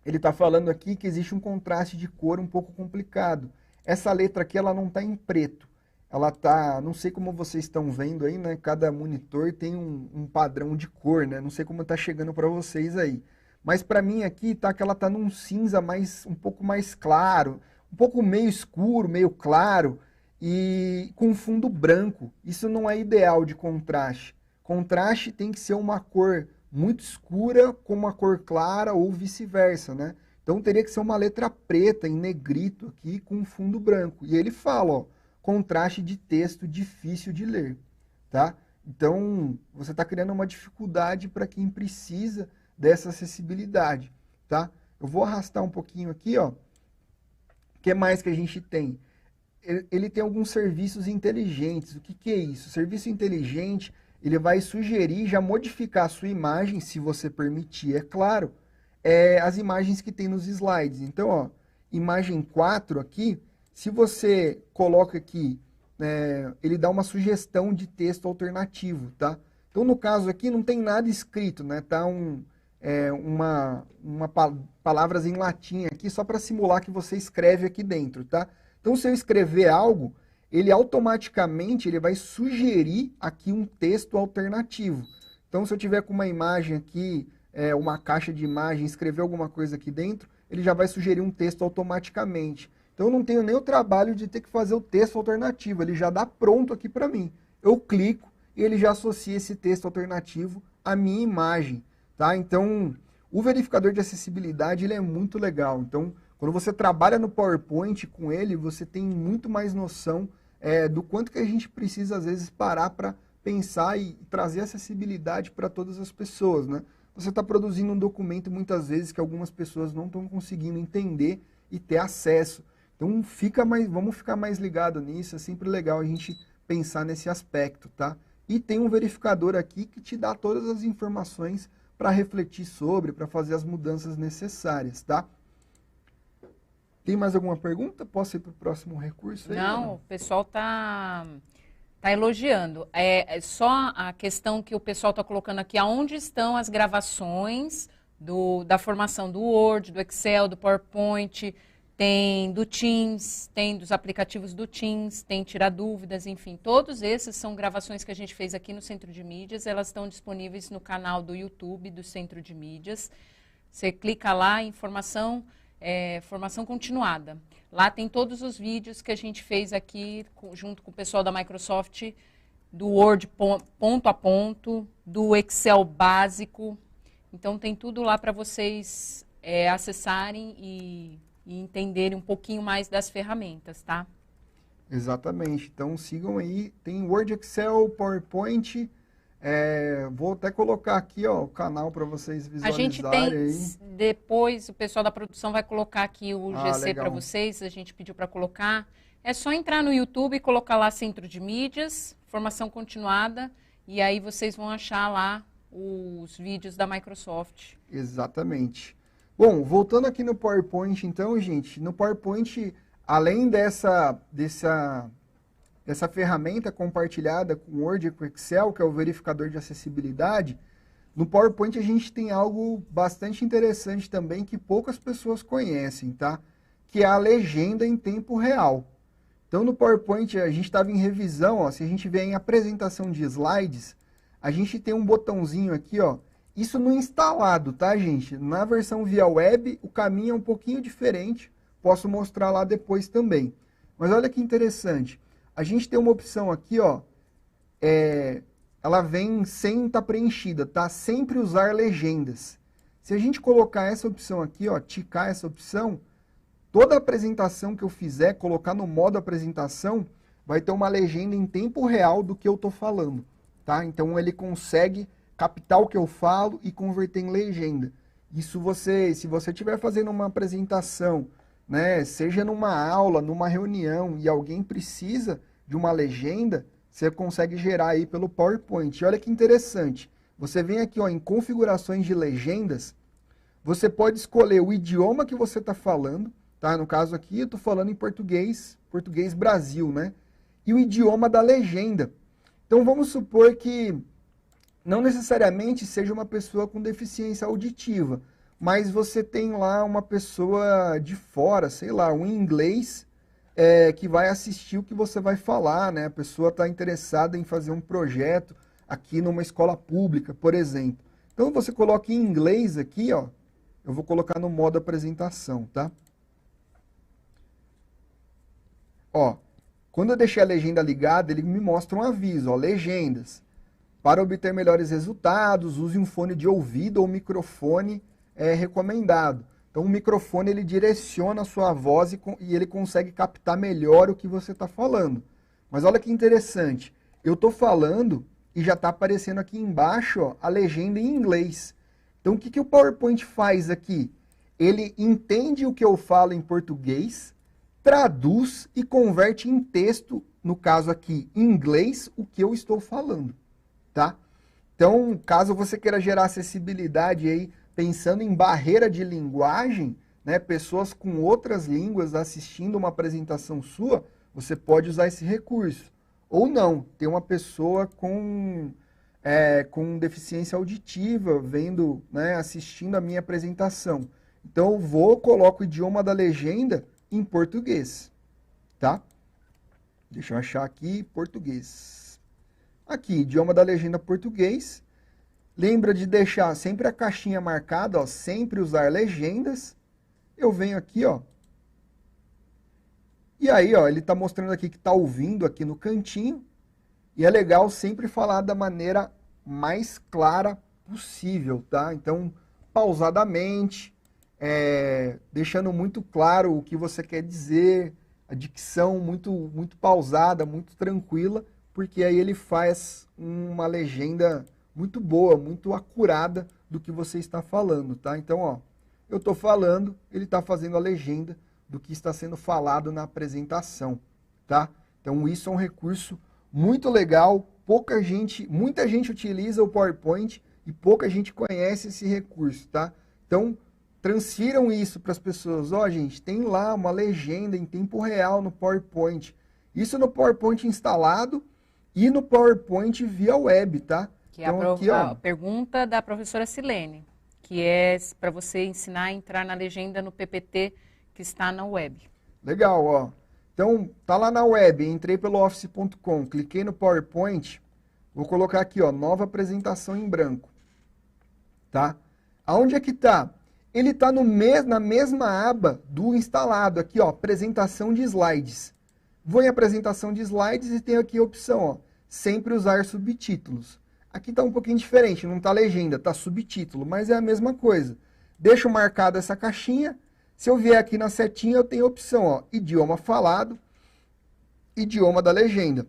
ele está falando aqui que existe um contraste de cor um pouco complicado. Essa letra aqui, ela não está em preto. Ela tá, não sei como vocês estão vendo aí, né? Cada monitor tem um padrão de cor, né? Não sei como está chegando para vocês aí. Mas para mim aqui tá que ela tá num cinza um pouco mais claro, um pouco meio escuro, meio claro e com fundo branco. Isso não é ideal de contraste. Contraste tem que ser uma cor muito escura com uma cor clara ou vice-versa, né? Então teria que ser uma letra preta em negrito aqui com fundo branco. E ele fala, ó, contraste de texto difícil de ler, tá? Então, você está criando uma dificuldade para quem precisa dessa acessibilidade, tá? Eu vou arrastar um pouquinho aqui, ó. O que mais que a gente tem? Ele tem alguns serviços inteligentes. O que é isso? O serviço inteligente, ele vai sugerir, já modificar a sua imagem, se você permitir, é claro, as imagens que tem nos slides. Então, ó, imagem 4 aqui, se você coloca aqui, ele dá uma sugestão de texto alternativo, tá? Então, no caso aqui, não tem nada escrito, né? Tá palavras em latim aqui, só para simular que você escreve aqui dentro, tá? Então, se eu escrever algo, ele automaticamente vai sugerir aqui um texto alternativo. Então, se eu tiver com uma imagem aqui, uma caixa de imagem, escrever alguma coisa aqui dentro, ele já vai sugerir um texto automaticamente. Então, eu não tenho nem o trabalho de ter que fazer o texto alternativo, ele já dá pronto aqui para mim. Eu clico e ele já associa esse texto alternativo à minha imagem, tá? Então, o verificador de acessibilidade, ele é muito legal. Então, quando você trabalha no PowerPoint com ele, você tem muito mais noção do quanto que a gente precisa, às vezes, parar para pensar e trazer acessibilidade para todas as pessoas, né? Você está produzindo um documento, muitas vezes, que algumas pessoas não estão conseguindo entender e ter acesso. Então, vamos ficar mais ligado nisso, é sempre legal a gente pensar nesse aspecto, tá? E tem um verificador aqui que te dá todas as informações para refletir sobre, para fazer as mudanças necessárias, tá? Tem mais alguma pergunta? Posso ir para o próximo recurso aí? Não, o pessoal tá elogiando. É só a questão que o pessoal está colocando aqui, aonde estão as gravações da formação do Word, do Excel, do PowerPoint. tem do Teams, tem dos aplicativos do Teams, tem Tirar Dúvidas, enfim. Todos esses são gravações que a gente fez aqui no Centro de Mídias. Elas estão disponíveis no canal do YouTube do Centro de Mídias. Você clica lá, informação, formação continuada. Lá tem todos os vídeos que a gente fez aqui, junto com o pessoal da Microsoft, do Word ponto a ponto, do Excel básico. Então, tem tudo lá para vocês acessarem e entenderem um pouquinho mais das ferramentas, tá? Exatamente. Então, sigam aí. Tem Word, Excel, PowerPoint. Vou até colocar aqui, ó, o canal para vocês visualizarem. A gente tem, aí. depois o pessoal da produção vai colocar aqui o GC para legal. vocês, a gente pediu para colocar. É só entrar no YouTube e colocar lá Centro de Mídias, formação continuada, e aí vocês vão achar lá os vídeos da Microsoft. Exatamente. Bom, voltando aqui no PowerPoint, então, gente, no PowerPoint, além dessa ferramenta compartilhada com o Word e com o Excel, que é o verificador de acessibilidade, no PowerPoint a gente tem algo bastante interessante também que poucas pessoas conhecem, tá? Que é a legenda em tempo real. Então, no PowerPoint, a gente estava em revisão, ó, se a gente vê em apresentação de slides, a gente tem um botãozinho aqui, ó, isso no instalado, tá, gente? Na versão via web, o caminho é um pouquinho diferente, posso mostrar lá depois também. Mas olha que interessante, a gente tem uma opção aqui, ó, ela vem sem estar preenchida, tá? Sempre usar legendas. Se a gente colocar essa opção aqui, ó, ticar essa opção, toda apresentação que eu fizer, colocar no modo apresentação, vai ter uma legenda em tempo real do que eu estou falando, tá? Então ele consegue captar o que eu falo e converter em legenda. Isso se você estiver fazendo uma apresentação, né, seja numa aula, numa reunião, e alguém precisa de uma legenda, você consegue gerar aí pelo PowerPoint. E olha que interessante, você vem aqui, ó, em configurações de legendas, você pode escolher o idioma que você está falando, tá? No caso aqui, eu estou falando em português Brasil, né? E o idioma da legenda. Então, vamos supor que não necessariamente seja uma pessoa com deficiência auditiva, mas você tem lá uma pessoa de fora, sei lá, um inglês, que vai assistir o que você vai falar, né? A pessoa está interessada em fazer um projeto aqui numa escola pública, por exemplo. Então, você coloca em inglês aqui, ó, eu vou colocar no modo apresentação, tá? Ó, quando eu deixei a legenda ligada, ele me mostra um aviso, ó, legendas. Para obter melhores resultados, use um fone de ouvido ou microfone recomendado. Então, o microfone ele direciona a sua voz e ele consegue captar melhor o que você está falando. Mas olha que interessante, eu estou falando e já está aparecendo aqui embaixo, ó, a legenda em inglês. Então, o que o PowerPoint faz aqui? Ele entende o que eu falo em português, traduz e converte em texto, no caso aqui, em inglês, o que eu estou falando, tá? Então, caso você queira gerar acessibilidade aí, pensando em barreira de linguagem, né, pessoas com outras línguas assistindo uma apresentação sua, você pode usar esse recurso. Ou não, ter uma pessoa com deficiência auditiva vendo, né, assistindo a minha apresentação. Então, eu coloco o idioma da legenda em português, tá? Deixa eu achar aqui, português. Aqui, idioma da legenda português. Lembra de deixar sempre a caixinha marcada, ó, sempre usar legendas. Eu venho aqui, ó. E aí, ó, ele está mostrando aqui que está ouvindo aqui no cantinho. E é legal sempre falar da maneira mais clara possível, tá? Então, pausadamente, deixando muito claro o que você quer dizer, a dicção muito pausada, muito tranquila, porque aí ele faz uma legenda muito boa, muito acurada do que você está falando, tá? Então, ó, eu estou falando, ele está fazendo a legenda do que está sendo falado na apresentação, tá? Então, isso é um recurso muito legal, muita gente utiliza o PowerPoint e pouca gente conhece esse recurso, tá? Então, transfiram isso para as pessoas. Ó, gente, tem lá uma legenda em tempo real no PowerPoint. Isso no PowerPoint instalado e no PowerPoint via web, tá? Que então, é a pergunta da professora Silene, que é para você ensinar a entrar na legenda no PPT que está na web. Legal, ó. Então, tá lá na web, entrei pelo office.com, cliquei no PowerPoint, vou colocar aqui, ó, nova apresentação em branco, tá? Aonde é que tá? Ele tá na mesma aba do instalado, aqui, ó, apresentação de slides. Vou em apresentação de slides e tenho aqui a opção, ó, sempre usar subtítulos. Aqui tá um pouquinho diferente, não tá legenda, tá subtítulo, mas é a mesma coisa. Deixo marcado essa caixinha. Se eu vier aqui na setinha, eu tenho a opção, ó, idioma falado, idioma da legenda.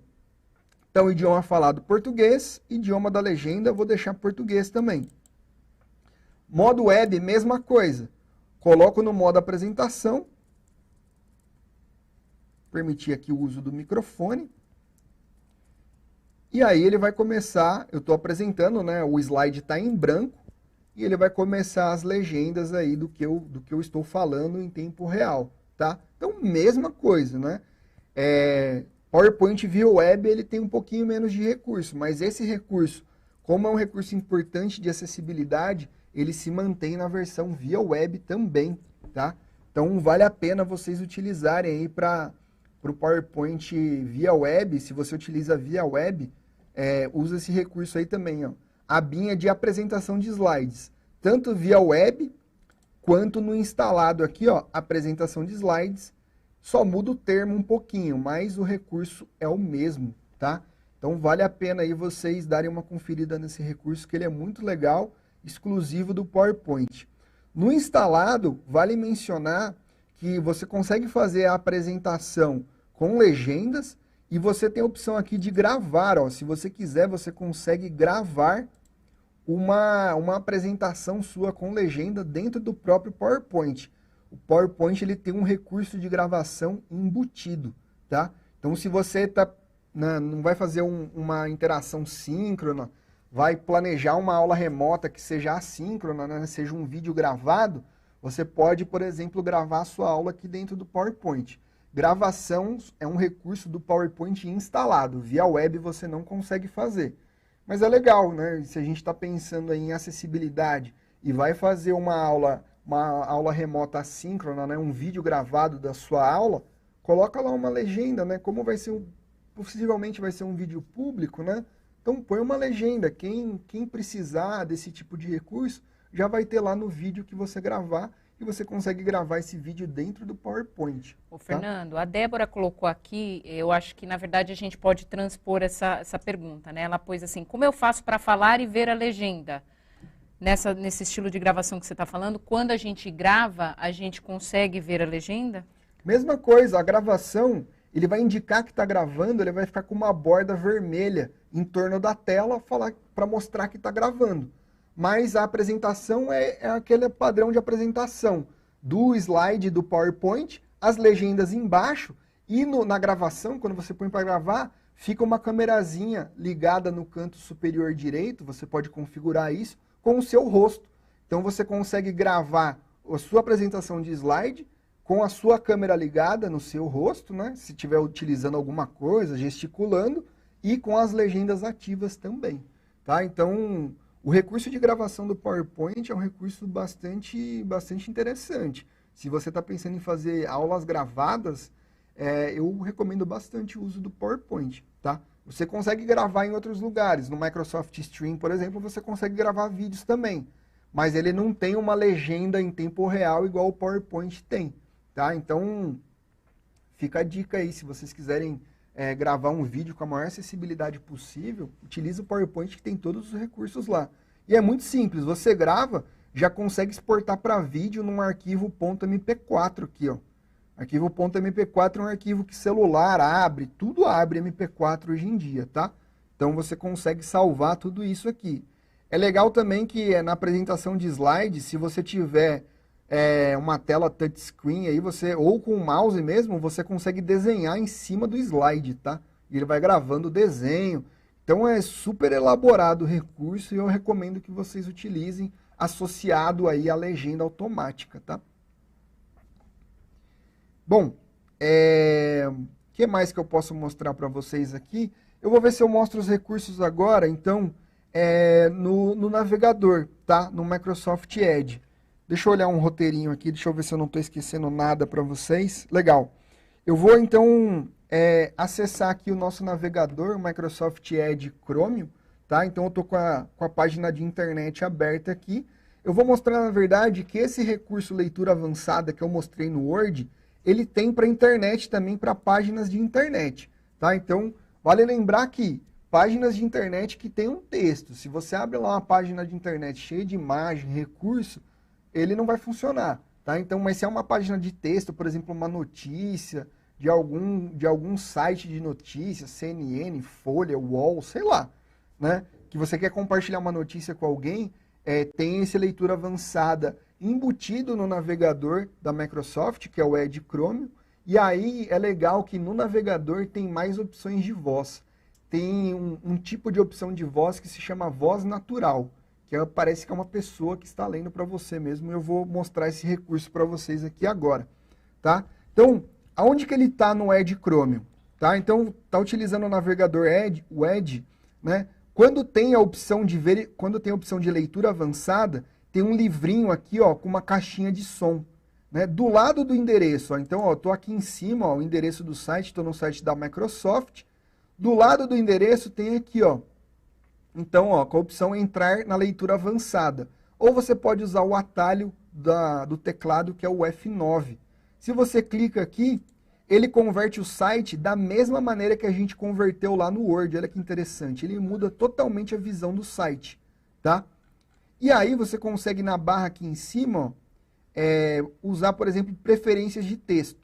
Então, idioma falado português, idioma da legenda, vou deixar português também. Modo web, mesma coisa. Coloco no modo apresentação. Permitir aqui o uso do microfone. E aí ele vai começar, eu estou apresentando, né, o slide está em branco, e ele vai começar as legendas aí do que eu estou falando em tempo real, tá? Então, mesma coisa, né? PowerPoint via web, ele tem um pouquinho menos de recurso, mas esse recurso, como é um recurso importante de acessibilidade, ele se mantém na versão via web também, tá? Então, vale a pena vocês utilizarem aí para o PowerPoint via web. Se você utiliza via web, usa esse recurso aí também, ó. Abinha de apresentação de slides, tanto via web quanto no instalado aqui, ó, apresentação de slides, só muda o termo um pouquinho, mas o recurso é o mesmo, tá? Então vale a pena aí vocês darem uma conferida nesse recurso, que ele é muito legal, exclusivo do PowerPoint. No instalado, vale mencionar que você consegue fazer a apresentação com legendas, e você tem a opção aqui de gravar, ó. Se você quiser, você consegue gravar uma apresentação sua com legenda dentro do próprio PowerPoint. O PowerPoint ele tem um recurso de gravação embutido, tá? Então, se você não vai fazer uma interação síncrona, vai planejar uma aula remota que seja assíncrona, né? Seja um vídeo gravado, você pode, por exemplo, gravar a sua aula aqui dentro do PowerPoint. Gravação é um recurso do PowerPoint instalado. Via web você não consegue fazer. Mas é legal, né? Se a gente está pensando aí em acessibilidade e vai fazer uma aula remota assíncrona, né? Um vídeo gravado da sua aula, coloca lá uma legenda, né? Como vai ser possivelmente vai ser um vídeo público, né? Então põe uma legenda. Quem precisar desse tipo de recurso já vai ter lá no vídeo que você gravar, e você consegue gravar esse vídeo dentro do PowerPoint. Ô, Fernando, a Débora colocou aqui, eu acho que na verdade a gente pode transpor essa pergunta, né? Ela pôs assim, como eu faço para falar e ver a legenda? Nesse estilo de gravação que você está falando, quando a gente grava, a gente consegue ver a legenda? Mesma coisa, a gravação, ele vai indicar que está gravando, ele vai ficar com uma borda vermelha em torno da tela para mostrar que está gravando. Mas a apresentação é aquele padrão de apresentação do slide do PowerPoint, as legendas embaixo, e na gravação, quando você põe para gravar, fica uma camerazinha ligada no canto superior direito, você pode configurar isso, com o seu rosto. Então você consegue gravar a sua apresentação de slide com a sua câmera ligada no seu rosto, né? Se estiver utilizando alguma coisa, gesticulando, e com as legendas ativas também, tá? Então, o recurso de gravação do PowerPoint é um recurso bastante interessante. Se você está pensando em fazer aulas gravadas, eu recomendo bastante o uso do PowerPoint, tá? Você consegue gravar em outros lugares. No Microsoft Stream, por exemplo, você consegue gravar vídeos também. Mas ele não tem uma legenda em tempo real igual o PowerPoint tem, tá? Então, fica a dica aí. Se vocês quiserem gravar um vídeo com a maior acessibilidade possível, utilize o PowerPoint, que tem todos os recursos lá. E é muito simples. Você grava, já consegue exportar para vídeo num arquivo .mp4 aqui, ó. Arquivo .mp4 é um arquivo que celular abre, tudo abre MP4 hoje em dia, tá? Então você consegue salvar tudo isso aqui. É legal também que na apresentação de slides, se você tiver uma tela touchscreen aí, ou com o mouse mesmo, você consegue desenhar em cima do slide, tá? E ele vai gravando o desenho. Então é super elaborado o recurso e eu recomendo que vocês utilizem associado aí à legenda automática, tá? Bom, que mais que eu posso mostrar para vocês aqui? Eu vou ver se eu mostro os recursos agora, então, no navegador, tá? No Microsoft Edge. Deixa eu olhar um roteirinho aqui, deixa eu ver se eu não estou esquecendo nada para vocês. Legal. Eu vou então acessar aqui o nosso navegador, o Microsoft Edge Chromium, tá? Então eu estou com a página de internet aberta aqui. Eu vou mostrar, na verdade, que esse recurso leitura avançada que eu mostrei no Word, ele tem para internet também, para páginas de internet, tá? Então, vale lembrar que páginas de internet que tem um texto, se você abre lá uma página de internet cheia de imagem, recurso, ele não vai funcionar, tá? Então, mas se é uma página de texto, por exemplo, uma notícia de algum site de notícias, CNN, Folha, UOL, sei lá, né? Que você quer compartilhar uma notícia com alguém, tem esse leitura avançada embutido no navegador da Microsoft, que é o Edge Chromium, e aí é legal que no navegador tem mais opções de voz. Tem um tipo de opção de voz que se chama voz natural, que parece que é uma pessoa que está lendo para você mesmo. Eu vou mostrar esse recurso para vocês aqui agora, tá? Então, aonde que ele está no Edge Chromium? Tá? Então, está utilizando o navegador Edge, o Edge, né? Quando tem a opção de leitura avançada, tem um livrinho aqui, ó, com uma caixinha de som, né? Do lado do endereço, ó. Então, ó, tô aqui em cima, ó, o endereço do site, estou no site da Microsoft. Do lado do endereço tem aqui, ó. Então, ó, com a opção entrar na leitura avançada. Ou você pode usar o atalho do teclado, que é o F9. Se você clica aqui, ele converte o site da mesma maneira que a gente converteu lá no Word. Olha que interessante. Ele muda totalmente a visão do site, tá? E aí você consegue na barra aqui em cima, ó, usar, por exemplo, preferências de texto.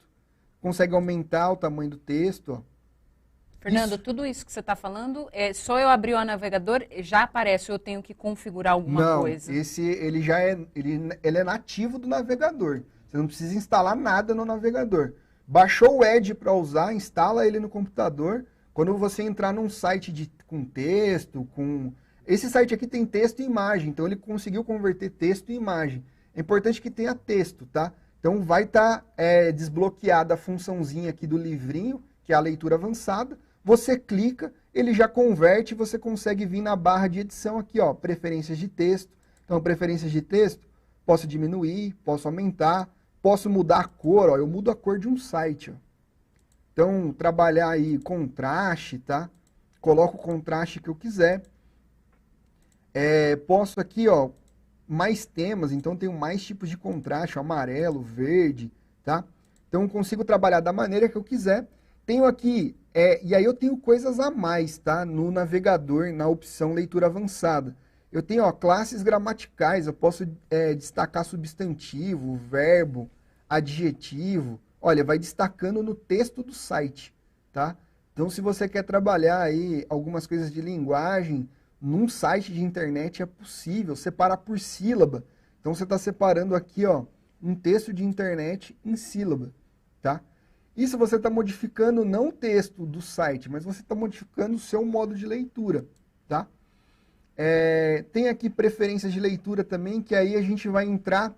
Consegue aumentar o tamanho do texto, ó. Fernando, tudo isso que você está falando, só eu abrir o navegador, já aparece, ou eu tenho que configurar alguma coisa? Não, ele é nativo do navegador. Você não precisa instalar nada no navegador. Baixou o Edge para usar, instala ele no computador. Quando você entrar num site com texto, esse site aqui tem texto e imagem, então ele conseguiu converter texto e imagem. É importante que tenha texto, tá? Então vai estar desbloqueada a funçãozinha aqui do livrinho, que é a leitura avançada. Você clica, ele já converte, você consegue vir na barra de edição aqui, ó, preferências de texto. Então, preferências de texto, posso diminuir, posso aumentar, posso mudar a cor, ó, eu mudo a cor de um site, ó. Então, trabalhar aí contraste, tá? Coloco o contraste que eu quiser. Posso aqui, ó, mais temas, então tenho mais tipos de contraste, ó, amarelo, verde, tá? Então, consigo trabalhar da maneira que eu quiser. Tenho aqui, e aí eu tenho coisas a mais, tá? No navegador, na opção leitura avançada. Eu tenho, ó, classes gramaticais, eu posso destacar substantivo, verbo, adjetivo. Olha, vai destacando no texto do site, tá? Então, se você quer trabalhar aí algumas coisas de linguagem, num site de internet é possível, separar por sílaba. Então, você está separando aqui, ó, um texto de internet em sílaba, tá? Isso você está modificando não o texto do site, mas você está modificando o seu modo de leitura, tá? Tem aqui preferências de leitura também, que aí a gente vai entrar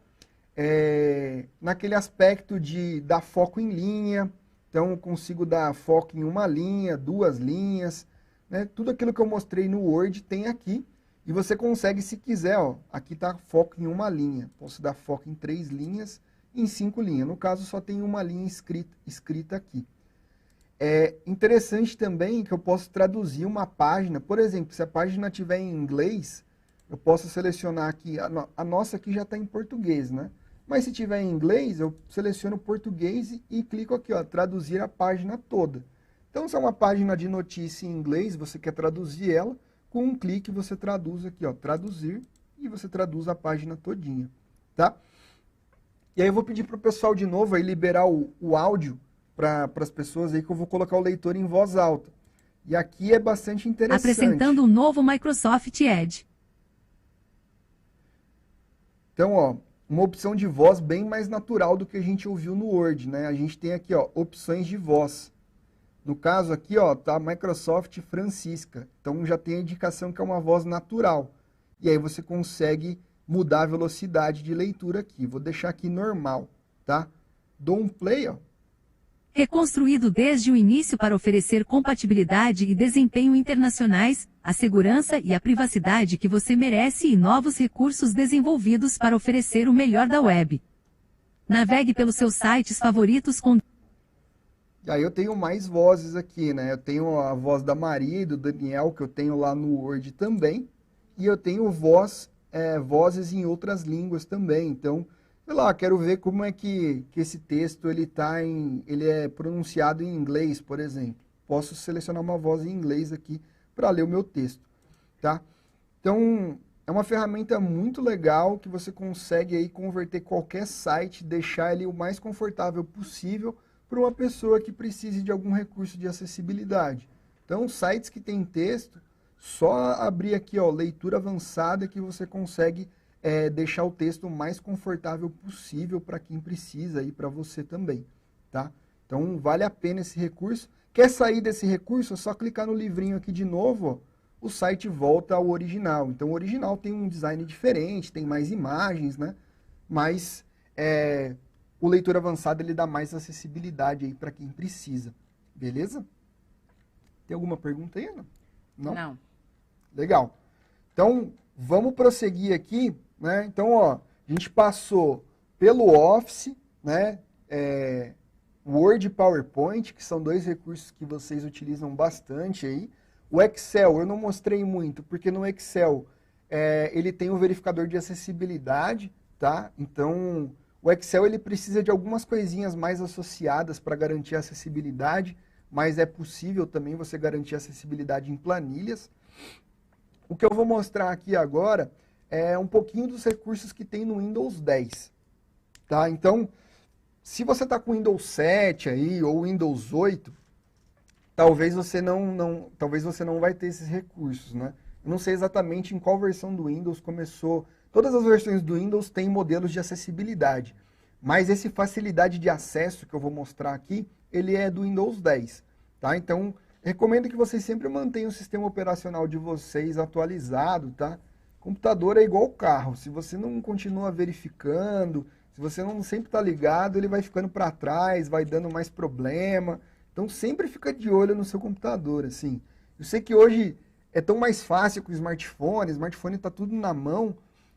naquele aspecto de dar foco em linha. Então, eu consigo dar foco em uma linha, 2 linhas, né? Tudo aquilo que eu mostrei no Word tem aqui. E você consegue, se quiser, ó, aqui está foco em uma linha. Posso dar foco em 3 linhas, em 5 linhas. No caso, só tem uma linha escrita aqui. É interessante também que eu posso traduzir uma página. Por exemplo, se a página estiver em inglês, eu posso selecionar aqui. A nossa aqui já está em português, né? Mas se tiver em inglês, eu seleciono português e clico aqui, ó, traduzir a página toda. Então, se é uma página de notícia em inglês, você quer traduzir ela, com um clique você traduz aqui, ó, traduzir, e você traduz a página todinha, tá? E aí eu vou pedir para o pessoal de novo aí liberar o áudio para as pessoas aí, que eu vou colocar o leitor em voz alta. E aqui é bastante interessante. Apresentando o novo Microsoft Edge. Então, ó, uma opção de voz bem mais natural do que a gente ouviu no Word, né? A gente tem aqui, ó, opções de voz. No caso aqui, ó, tá Microsoft Francisca. Então já tem a indicação que é uma voz natural. E aí você consegue mudar a velocidade de leitura aqui. Vou deixar aqui normal, tá? Dou um play, ó. Reconstruído desde o início para oferecer compatibilidade e desempenho internacionais, a segurança e a privacidade que você merece e novos recursos desenvolvidos para oferecer o melhor da web. Navegue pelos seus sites favoritos com... E aí eu tenho mais vozes aqui, né? Eu tenho a voz da Maria e do Daniel, que eu tenho lá no Word também. E eu tenho vozes em outras línguas também. Então, sei lá, quero ver como é que esse texto ele é pronunciado em inglês, por exemplo. Posso selecionar uma voz em inglês aqui para ler o meu texto, tá? Então, é uma ferramenta muito legal que você consegue aí converter qualquer site, deixar ele o mais confortável possível para uma pessoa que precise de algum recurso de acessibilidade. Então, sites que tem texto, só abrir aqui, ó, leitura avançada, que você consegue deixar o texto o mais confortável possível para quem precisa e para você também, tá? Então, vale a pena esse recurso. Quer sair desse recurso? É só clicar no livrinho aqui de novo, ó, o site volta ao original. Então, o original tem um design diferente, tem mais imagens, né? Mas o leitura avançado ele dá mais acessibilidade aí para quem precisa. Beleza? Tem alguma pergunta aí, Ana? Não. Legal. Então, vamos prosseguir aqui, né? Então, ó, a gente passou pelo Office, né? Word e PowerPoint, que são dois recursos que vocês utilizam bastante aí. O Excel, eu não mostrei muito, porque no Excel ele tem um verificador de acessibilidade, tá? Então, o Excel ele precisa de algumas coisinhas mais associadas para garantir a acessibilidade, mas é possível também você garantir acessibilidade em planilhas. O que eu vou mostrar aqui agora é um pouquinho dos recursos que tem no Windows 10, tá? Então, se você está com Windows 7 aí, ou Windows 8, talvez você não vai ter esses recursos, né? Eu não sei exatamente em qual versão do Windows começou. Todas as versões do Windows têm modelos de acessibilidade, mas esse facilidade de acesso que eu vou mostrar aqui, ele é do Windows 10, tá? Então, recomendo que vocês sempre mantenham o sistema operacional de vocês atualizado, tá? Computador é igual carro, se você não continua verificando, se você não sempre está ligado, ele vai ficando para trás, vai dando mais problema. Então, sempre fica de olho no seu computador, assim. Eu sei que hoje é tão mais fácil com o smartphone está tudo na mão,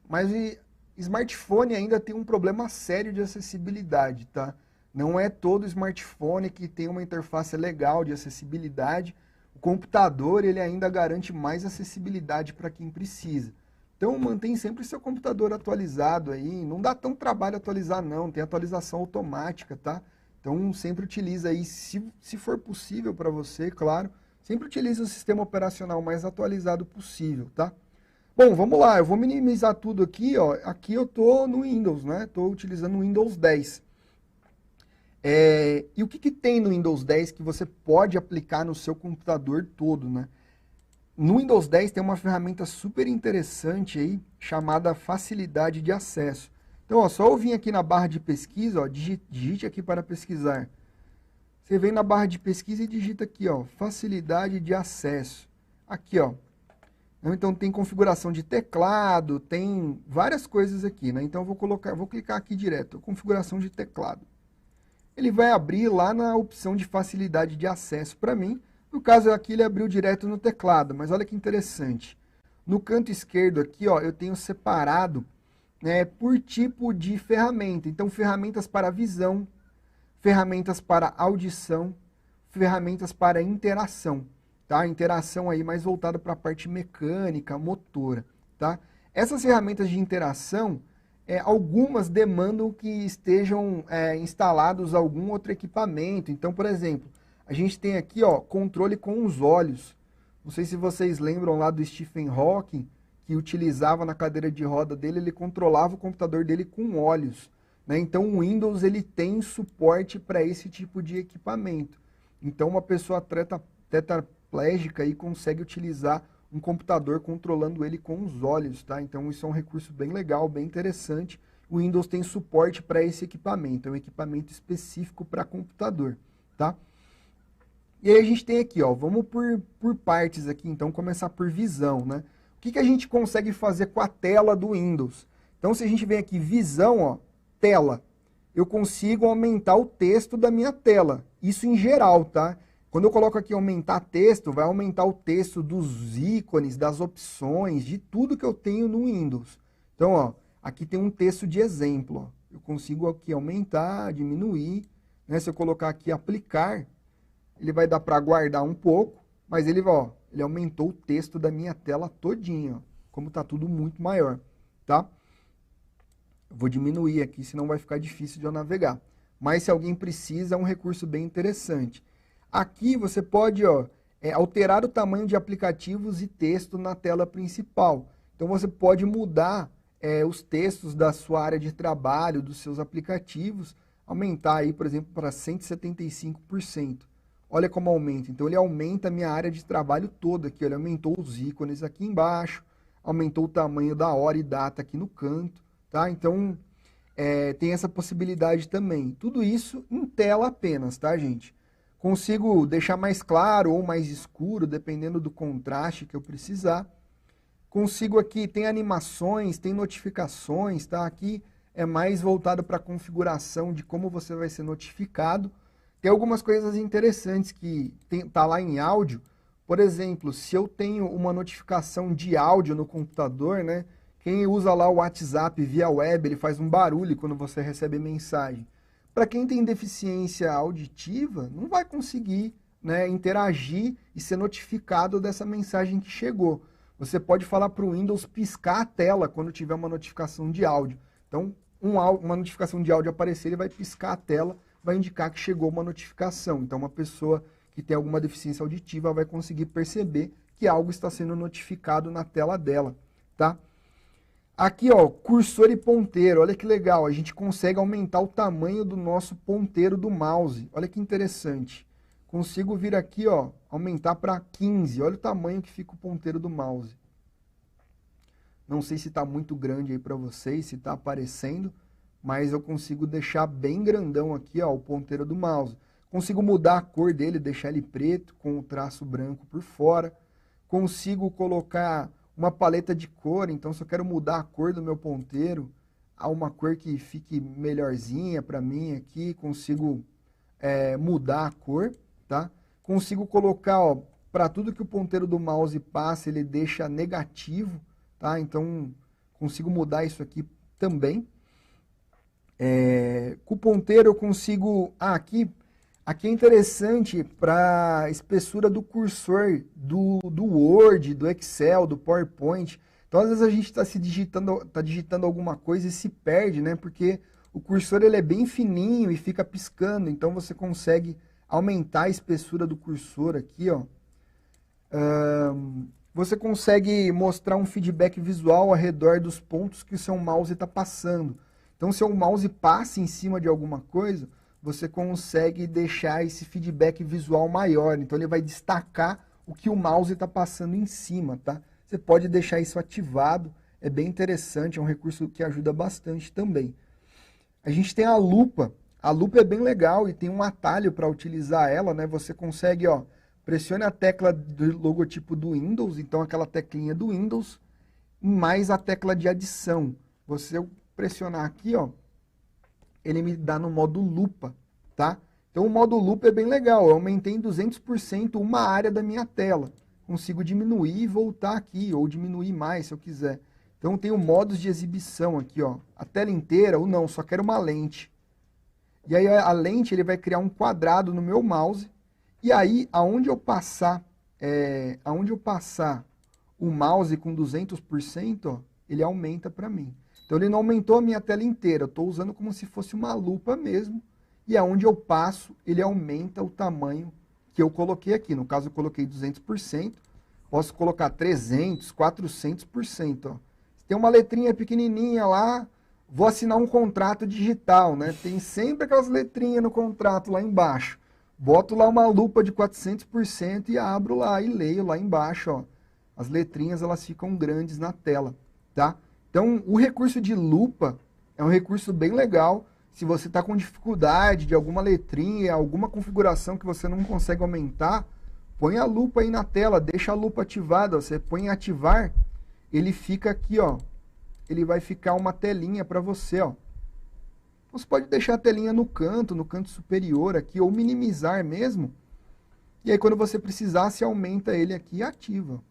mas o smartphone ainda tem um problema sério de acessibilidade, tá? Não é todo smartphone que tem uma interface legal de acessibilidade. O computador, ele ainda garante mais acessibilidade para quem precisa. Então, mantém sempre seu computador atualizado aí. Não dá tanto trabalho atualizar, não. Tem atualização automática, tá? Então, sempre utiliza aí, se for possível para você, claro, sempre utilize o sistema operacional mais atualizado possível, tá? Bom, vamos lá. Eu vou minimizar tudo aqui, ó. Aqui eu tô no Windows, né? Estou utilizando o Windows 10. E o que tem no Windows 10 que você pode aplicar no seu computador todo, né? No Windows 10 tem uma ferramenta super interessante aí, chamada facilidade de acesso. Então, ó, só eu vim aqui na barra de pesquisa, ó, digite aqui para pesquisar. Você vem na barra de pesquisa e digita aqui, ó, facilidade de acesso. Aqui, ó. Então tem configuração de teclado, tem várias coisas aqui, né? Então eu vou clicar aqui direto, configuração de teclado. Ele vai abrir lá na opção de facilidade de acesso para mim. No caso aqui ele abriu direto no teclado, mas olha que interessante. No canto esquerdo aqui, ó, eu tenho separado, né, por tipo de ferramenta. Então, ferramentas para visão, ferramentas para audição, ferramentas para interação, tá? Interação aí mais voltada para a parte mecânica, motora, tá? Essas ferramentas de interação, algumas demandam que estejam instalados algum outro equipamento. Então, por exemplo, a gente tem aqui, ó, controle com os olhos. Não sei se vocês lembram lá do Stephen Hawking, que utilizava na cadeira de roda dele, ele controlava o computador dele com olhos, né? Então o Windows ele tem suporte para esse tipo de equipamento. Então uma pessoa tetraplégica aí consegue utilizar um computador controlando ele com os olhos, tá? Então isso é um recurso bem legal, bem interessante. O Windows tem suporte para esse equipamento, é um equipamento específico para computador, tá? E aí a gente tem aqui, ó, vamos por partes aqui, então começar por visão, né? O que a gente consegue fazer com a tela do Windows? Então se a gente vem aqui, visão, ó, tela, eu consigo aumentar o texto da minha tela Isso em geral, tá? Quando eu coloco aqui aumentar texto, vai aumentar o texto dos ícones, das opções, de tudo que eu tenho no Windows. Então, ó, aqui tem um texto de exemplo, ó. Eu consigo aqui aumentar, diminuir, né? Se eu colocar aqui aplicar, ele vai dar para guardar um pouco, mas ele, ó, ele aumentou o texto da minha tela todinha, ó, como tá tudo muito maior, tá? Eu vou diminuir aqui, senão vai ficar difícil de eu navegar. Mas se alguém precisa, é um recurso bem interessante. Aqui você pode, ó, alterar o tamanho de aplicativos e texto na tela principal. Então você pode mudar os textos da sua área de trabalho, dos seus aplicativos, aumentar aí, por exemplo, para 175%. Olha como aumenta. Então ele aumenta a minha área de trabalho toda aqui. Ele aumentou os ícones aqui embaixo, aumentou o tamanho da hora e data aqui no canto, tá? Então tem essa possibilidade também. Tudo isso em tela apenas, tá, gente? Consigo deixar mais claro ou mais escuro, dependendo do contraste que eu precisar. Consigo aqui, tem animações, tem notificações, tá? Aqui é mais voltado para a configuração de como você vai ser notificado. Tem algumas coisas interessantes que tá lá em áudio. Por exemplo, se eu tenho uma notificação de áudio no computador, né? Quem usa lá o WhatsApp via web, ele faz um barulho quando você recebe mensagem. Para quem tem deficiência auditiva, não vai conseguir, né, interagir e ser notificado dessa mensagem que chegou. Você pode falar para o Windows piscar a tela quando tiver uma notificação de áudio. Então, uma notificação de áudio aparecer, ele vai piscar a tela, vai indicar que chegou uma notificação. Então, uma pessoa que tem alguma deficiência auditiva vai conseguir perceber que algo está sendo notificado na tela dela, tá? Aqui, ó, cursor e ponteiro, olha que legal, a gente consegue aumentar o tamanho do nosso ponteiro do mouse, olha que interessante. Consigo vir aqui, ó, aumentar para 15, olha o tamanho que fica o ponteiro do mouse. Não sei se está muito grande aí para vocês, se está aparecendo, mas eu consigo deixar bem grandão aqui, ó, o ponteiro do mouse. Consigo mudar a cor dele, deixar ele preto com o traço branco por fora. Consigo colocar uma paleta de cor, então se eu quero mudar a cor do meu ponteiro a uma cor que fique melhorzinha para mim aqui, consigo mudar a cor, tá? Consigo colocar, ó, para tudo que o ponteiro do mouse passa, ele deixa negativo, tá? Então consigo mudar isso aqui também. Com o ponteiro eu consigo... Aqui é interessante para a espessura do cursor do Word, do Excel, do PowerPoint. Então, às vezes a gente está digitando alguma coisa e se perde, né? Porque o cursor ele é bem fininho e fica piscando. Então, você consegue aumentar a espessura do cursor aqui, ó. Você consegue mostrar um feedback visual ao redor dos pontos que o seu mouse está passando. Então, se o mouse passa em cima de alguma coisa, você consegue deixar esse feedback visual maior. Então, ele vai destacar o que o mouse está passando em cima, tá? Você pode deixar isso ativado, é bem interessante, é um recurso que ajuda bastante também. A gente tem a lupa. A lupa é bem legal e tem um atalho para utilizar ela, né? Você consegue, ó, pressione a tecla do logotipo do Windows, então aquela teclinha do Windows, mais a tecla de adição. Você pressionar aqui, ó, ele me dá no modo lupa, tá? Então o modo lupa é bem legal, eu aumentei em 200% uma área da minha tela. Consigo diminuir e voltar aqui, ou diminuir mais se eu quiser. Então tem o modos de exibição aqui, ó. A tela inteira ou não, só quero uma lente. E aí a lente ele vai criar um quadrado no meu mouse. E aí, aonde eu passar o mouse com 200%, ó, ele aumenta para mim. Então ele não aumentou a minha tela inteira, eu estou usando como se fosse uma lupa mesmo. E aonde eu passo, ele aumenta o tamanho que eu coloquei aqui. No caso, eu coloquei 200%, posso colocar 300%, 400%. Ó. Se tem uma letrinha pequenininha lá, vou assinar um contrato digital, né? Tem sempre aquelas letrinhas no contrato lá embaixo. Boto lá uma lupa de 400% e abro lá e leio lá embaixo, ó. As letrinhas, elas ficam grandes na tela, tá? Então, o recurso de lupa é um recurso bem legal. Se você está com dificuldade de alguma letrinha, alguma configuração que você não consegue aumentar, põe a lupa aí na tela, deixa a lupa ativada. Você põe em ativar, ele fica aqui, ó. Ele vai ficar uma telinha para você, ó. Você pode deixar a telinha no canto superior aqui, ou minimizar mesmo. E aí quando você precisar, você aumenta ele aqui e ativa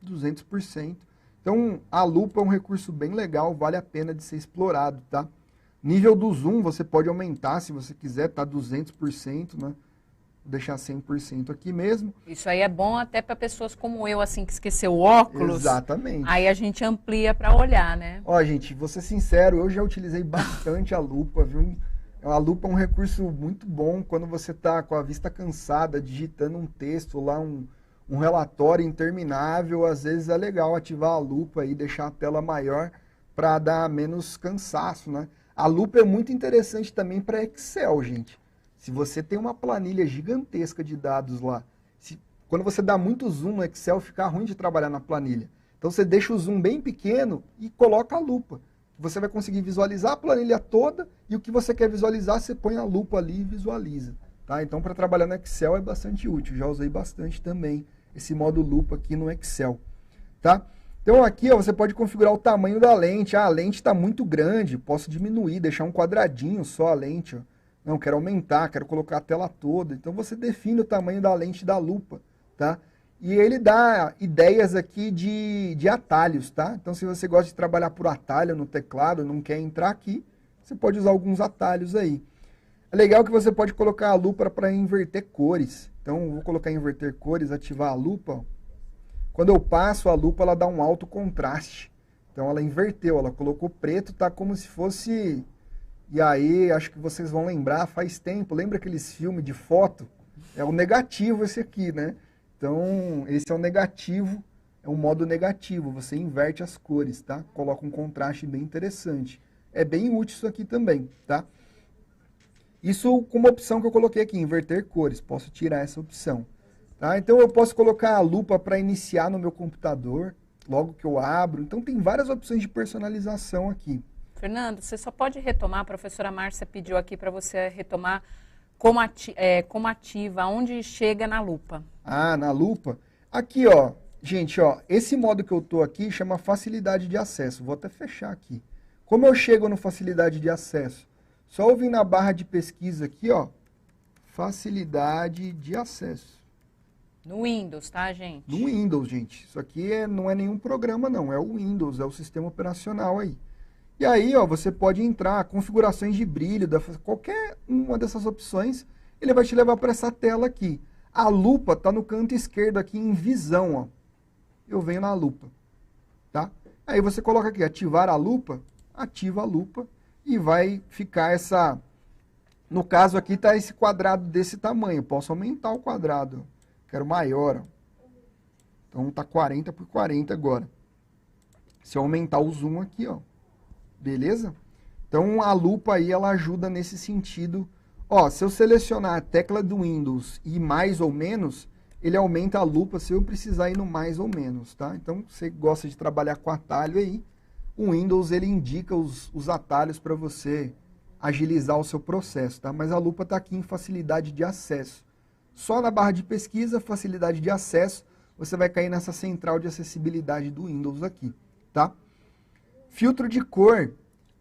200%. Então a lupa é um recurso bem legal, vale a pena de ser explorado, tá? Nível do zoom você pode aumentar se você quiser, tá 200%, né? Vou deixar 100% aqui mesmo. Isso aí é bom até para pessoas como eu, assim, que esqueceu o óculos. Exatamente. Aí a gente amplia para olhar, né? Ó, gente, vou ser sincero, eu já utilizei bastante a lupa, viu? A lupa é um recurso muito bom quando você tá com a vista cansada, digitando um texto lá, um relatório interminável. Às vezes é legal ativar a lupa e deixar a tela maior para dar menos cansaço, né? A lupa é muito interessante também para Excel, gente. Se você tem uma planilha gigantesca de dados lá, quando você dá muito zoom no Excel, fica ruim de trabalhar na planilha. Então você deixa o zoom bem pequeno e coloca a lupa. Você vai conseguir visualizar a planilha toda e o que você quer visualizar, você põe a lupa ali e visualiza. Tá? Então para trabalhar no Excel é bastante útil. Já usei bastante também esse modo lupa aqui no Excel. Tá? Então aqui ó, você pode configurar o tamanho da lente. Ah, a lente está muito grande, posso diminuir, deixar um quadradinho só a lente. Ó. Não, quero aumentar, quero colocar a tela toda. Então você define o tamanho da lente da lupa. Tá? E ele dá ideias aqui de atalhos, tá? Então se você gosta de trabalhar por atalho no teclado, não quer entrar aqui, você pode usar alguns atalhos aí. É legal que você pode colocar a lupa para inverter cores. Então vou colocar inverter cores, ativar a lupa. Ó. Quando eu passo a lupa, ela dá um alto contraste. Então ela inverteu, ela colocou preto, tá como se fosse... E aí, acho que vocês vão lembrar, faz tempo, lembra aqueles filmes de foto? É o negativo esse aqui, né? Então, esse é o negativo, é um modo negativo, você inverte as cores, tá? Coloca um contraste bem interessante. É bem útil isso aqui também, tá? Isso com uma opção que eu coloquei aqui, inverter cores, posso tirar essa opção. Tá? Então, eu posso colocar a lupa para iniciar no meu computador, logo que eu abro. Então, tem várias opções de personalização aqui. Fernando, você só pode retomar, a professora Márcia pediu aqui para você retomar como ativa, onde chega na lupa. Ah, na lupa? Aqui, ó, gente, ó, esse modo que eu tô aqui chama facilidade de acesso. Vou até fechar aqui. Como eu chego no facilidade de acesso? Só eu vim na barra de pesquisa aqui, ó, facilidade de acesso. No Windows, tá, gente? No Windows, gente. Isso aqui não é nenhum programa, não. É o Windows, é o sistema operacional aí. E aí, ó, você pode entrar, configurações de brilho, qualquer uma dessas opções, ele vai te levar para essa tela aqui. A lupa está no canto esquerdo aqui em visão, ó. Eu venho na lupa, tá? Aí você coloca aqui, ativar a lupa, ativa a lupa e vai ficar essa... No caso aqui está esse quadrado desse tamanho, posso aumentar o quadrado, quero maior, ó. Então tá 40 por 40 agora. Se eu aumentar o zoom aqui, ó. Beleza? Então a lupa aí ela ajuda nesse sentido. Ó, se eu selecionar a tecla do Windows e mais ou menos, ele aumenta a lupa se eu precisar ir no mais ou menos, tá? Então, você gosta de trabalhar com atalho aí, o Windows ele indica os atalhos para você agilizar o seu processo, tá? Mas a lupa está aqui em facilidade de acesso. Só na barra de pesquisa, facilidade de acesso, você vai cair nessa central de acessibilidade do Windows aqui, tá? Filtro de cor,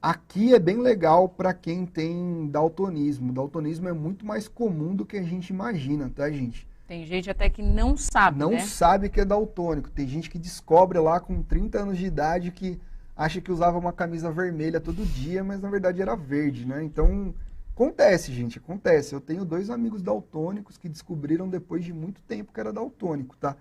aqui é bem legal para quem tem daltonismo. Daltonismo é muito mais comum do que a gente imagina, tá, gente? Tem gente até que não sabe, Não né? sabe que é daltônico. Tem gente que descobre lá com 30 anos de idade que acha que usava uma camisa vermelha todo dia, mas na verdade era verde, né? Então, acontece, gente, acontece. Eu tenho 2 amigos daltônicos que descobriram depois de muito tempo que era daltônico, tá?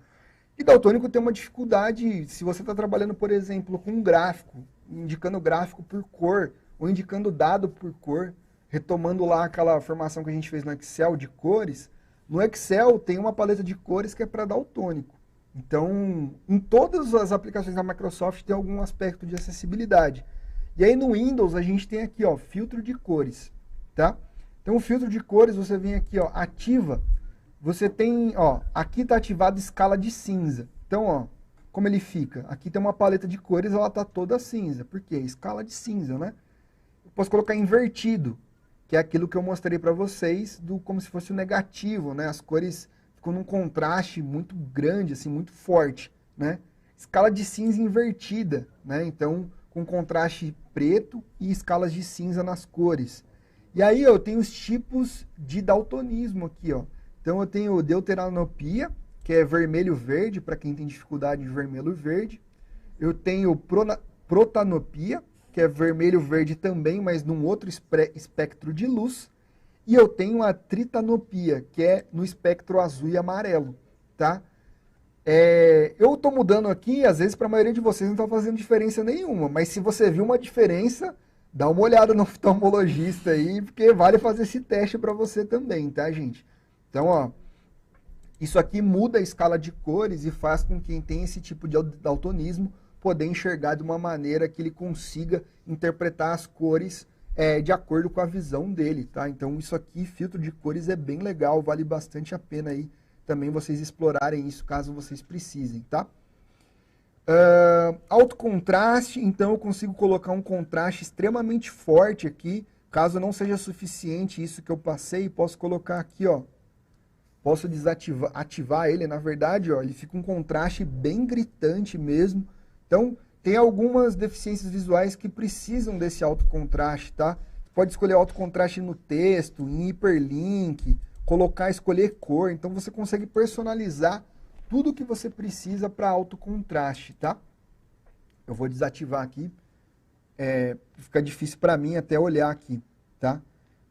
E daltônico tem uma dificuldade, se você está trabalhando, por exemplo, com um gráfico, indicando gráfico por cor, ou indicando dado por cor, retomando lá aquela formação que a gente fez no Excel de cores, no Excel tem uma paleta de cores que é para daltônico. Então, em todas as aplicações da Microsoft tem algum aspecto de acessibilidade. E aí no Windows a gente tem aqui, ó, filtro de cores, tá? Então o filtro de cores, você vem aqui, ó, ativa, você tem, ó, aqui está ativado escala de cinza. Então, ó, como ele fica? Aqui tem uma paleta de cores, ela está toda cinza. Por quê? Escala de cinza, né? Eu posso colocar invertido, que é aquilo que eu mostrei para vocês, como se fosse o negativo, né? As cores ficam num contraste muito grande, assim, muito forte, né? Escala de cinza invertida, né? Então, com contraste preto e escalas de cinza nas cores. E aí eu tenho os tipos de daltonismo aqui, ó. Então eu tenho deuteranopia, que é vermelho-verde, para quem tem dificuldade de vermelho-verde. Eu tenho protanopia, que é vermelho-verde também, mas num outro espectro de luz. E eu tenho a tritanopia, que é no espectro azul e amarelo, tá? Eu estou mudando aqui, às vezes para a maioria de vocês não está fazendo diferença nenhuma, mas se você viu uma diferença, dá uma olhada no oftalmologista aí, porque vale fazer esse teste para você também, tá, gente? Então, ó, isso aqui muda a escala de cores e faz com que quem tem esse tipo de daltonismo poder enxergar de uma maneira que ele consiga interpretar as cores de acordo com a visão dele, tá? Então, isso aqui, filtro de cores, é bem legal, vale bastante a pena aí também vocês explorarem isso caso vocês precisem, tá? Alto contraste, então eu consigo colocar um contraste extremamente forte aqui, caso não seja suficiente isso que eu passei, posso colocar aqui, ó, posso ativar ele, na verdade, ó, ele fica um contraste bem gritante mesmo, então tem algumas deficiências visuais que precisam desse alto contraste, tá? Pode escolher alto contraste no texto, em hiperlink, escolher cor, então você consegue personalizar tudo o que você precisa para alto contraste, tá? Eu vou desativar aqui, fica difícil para mim até olhar aqui, tá?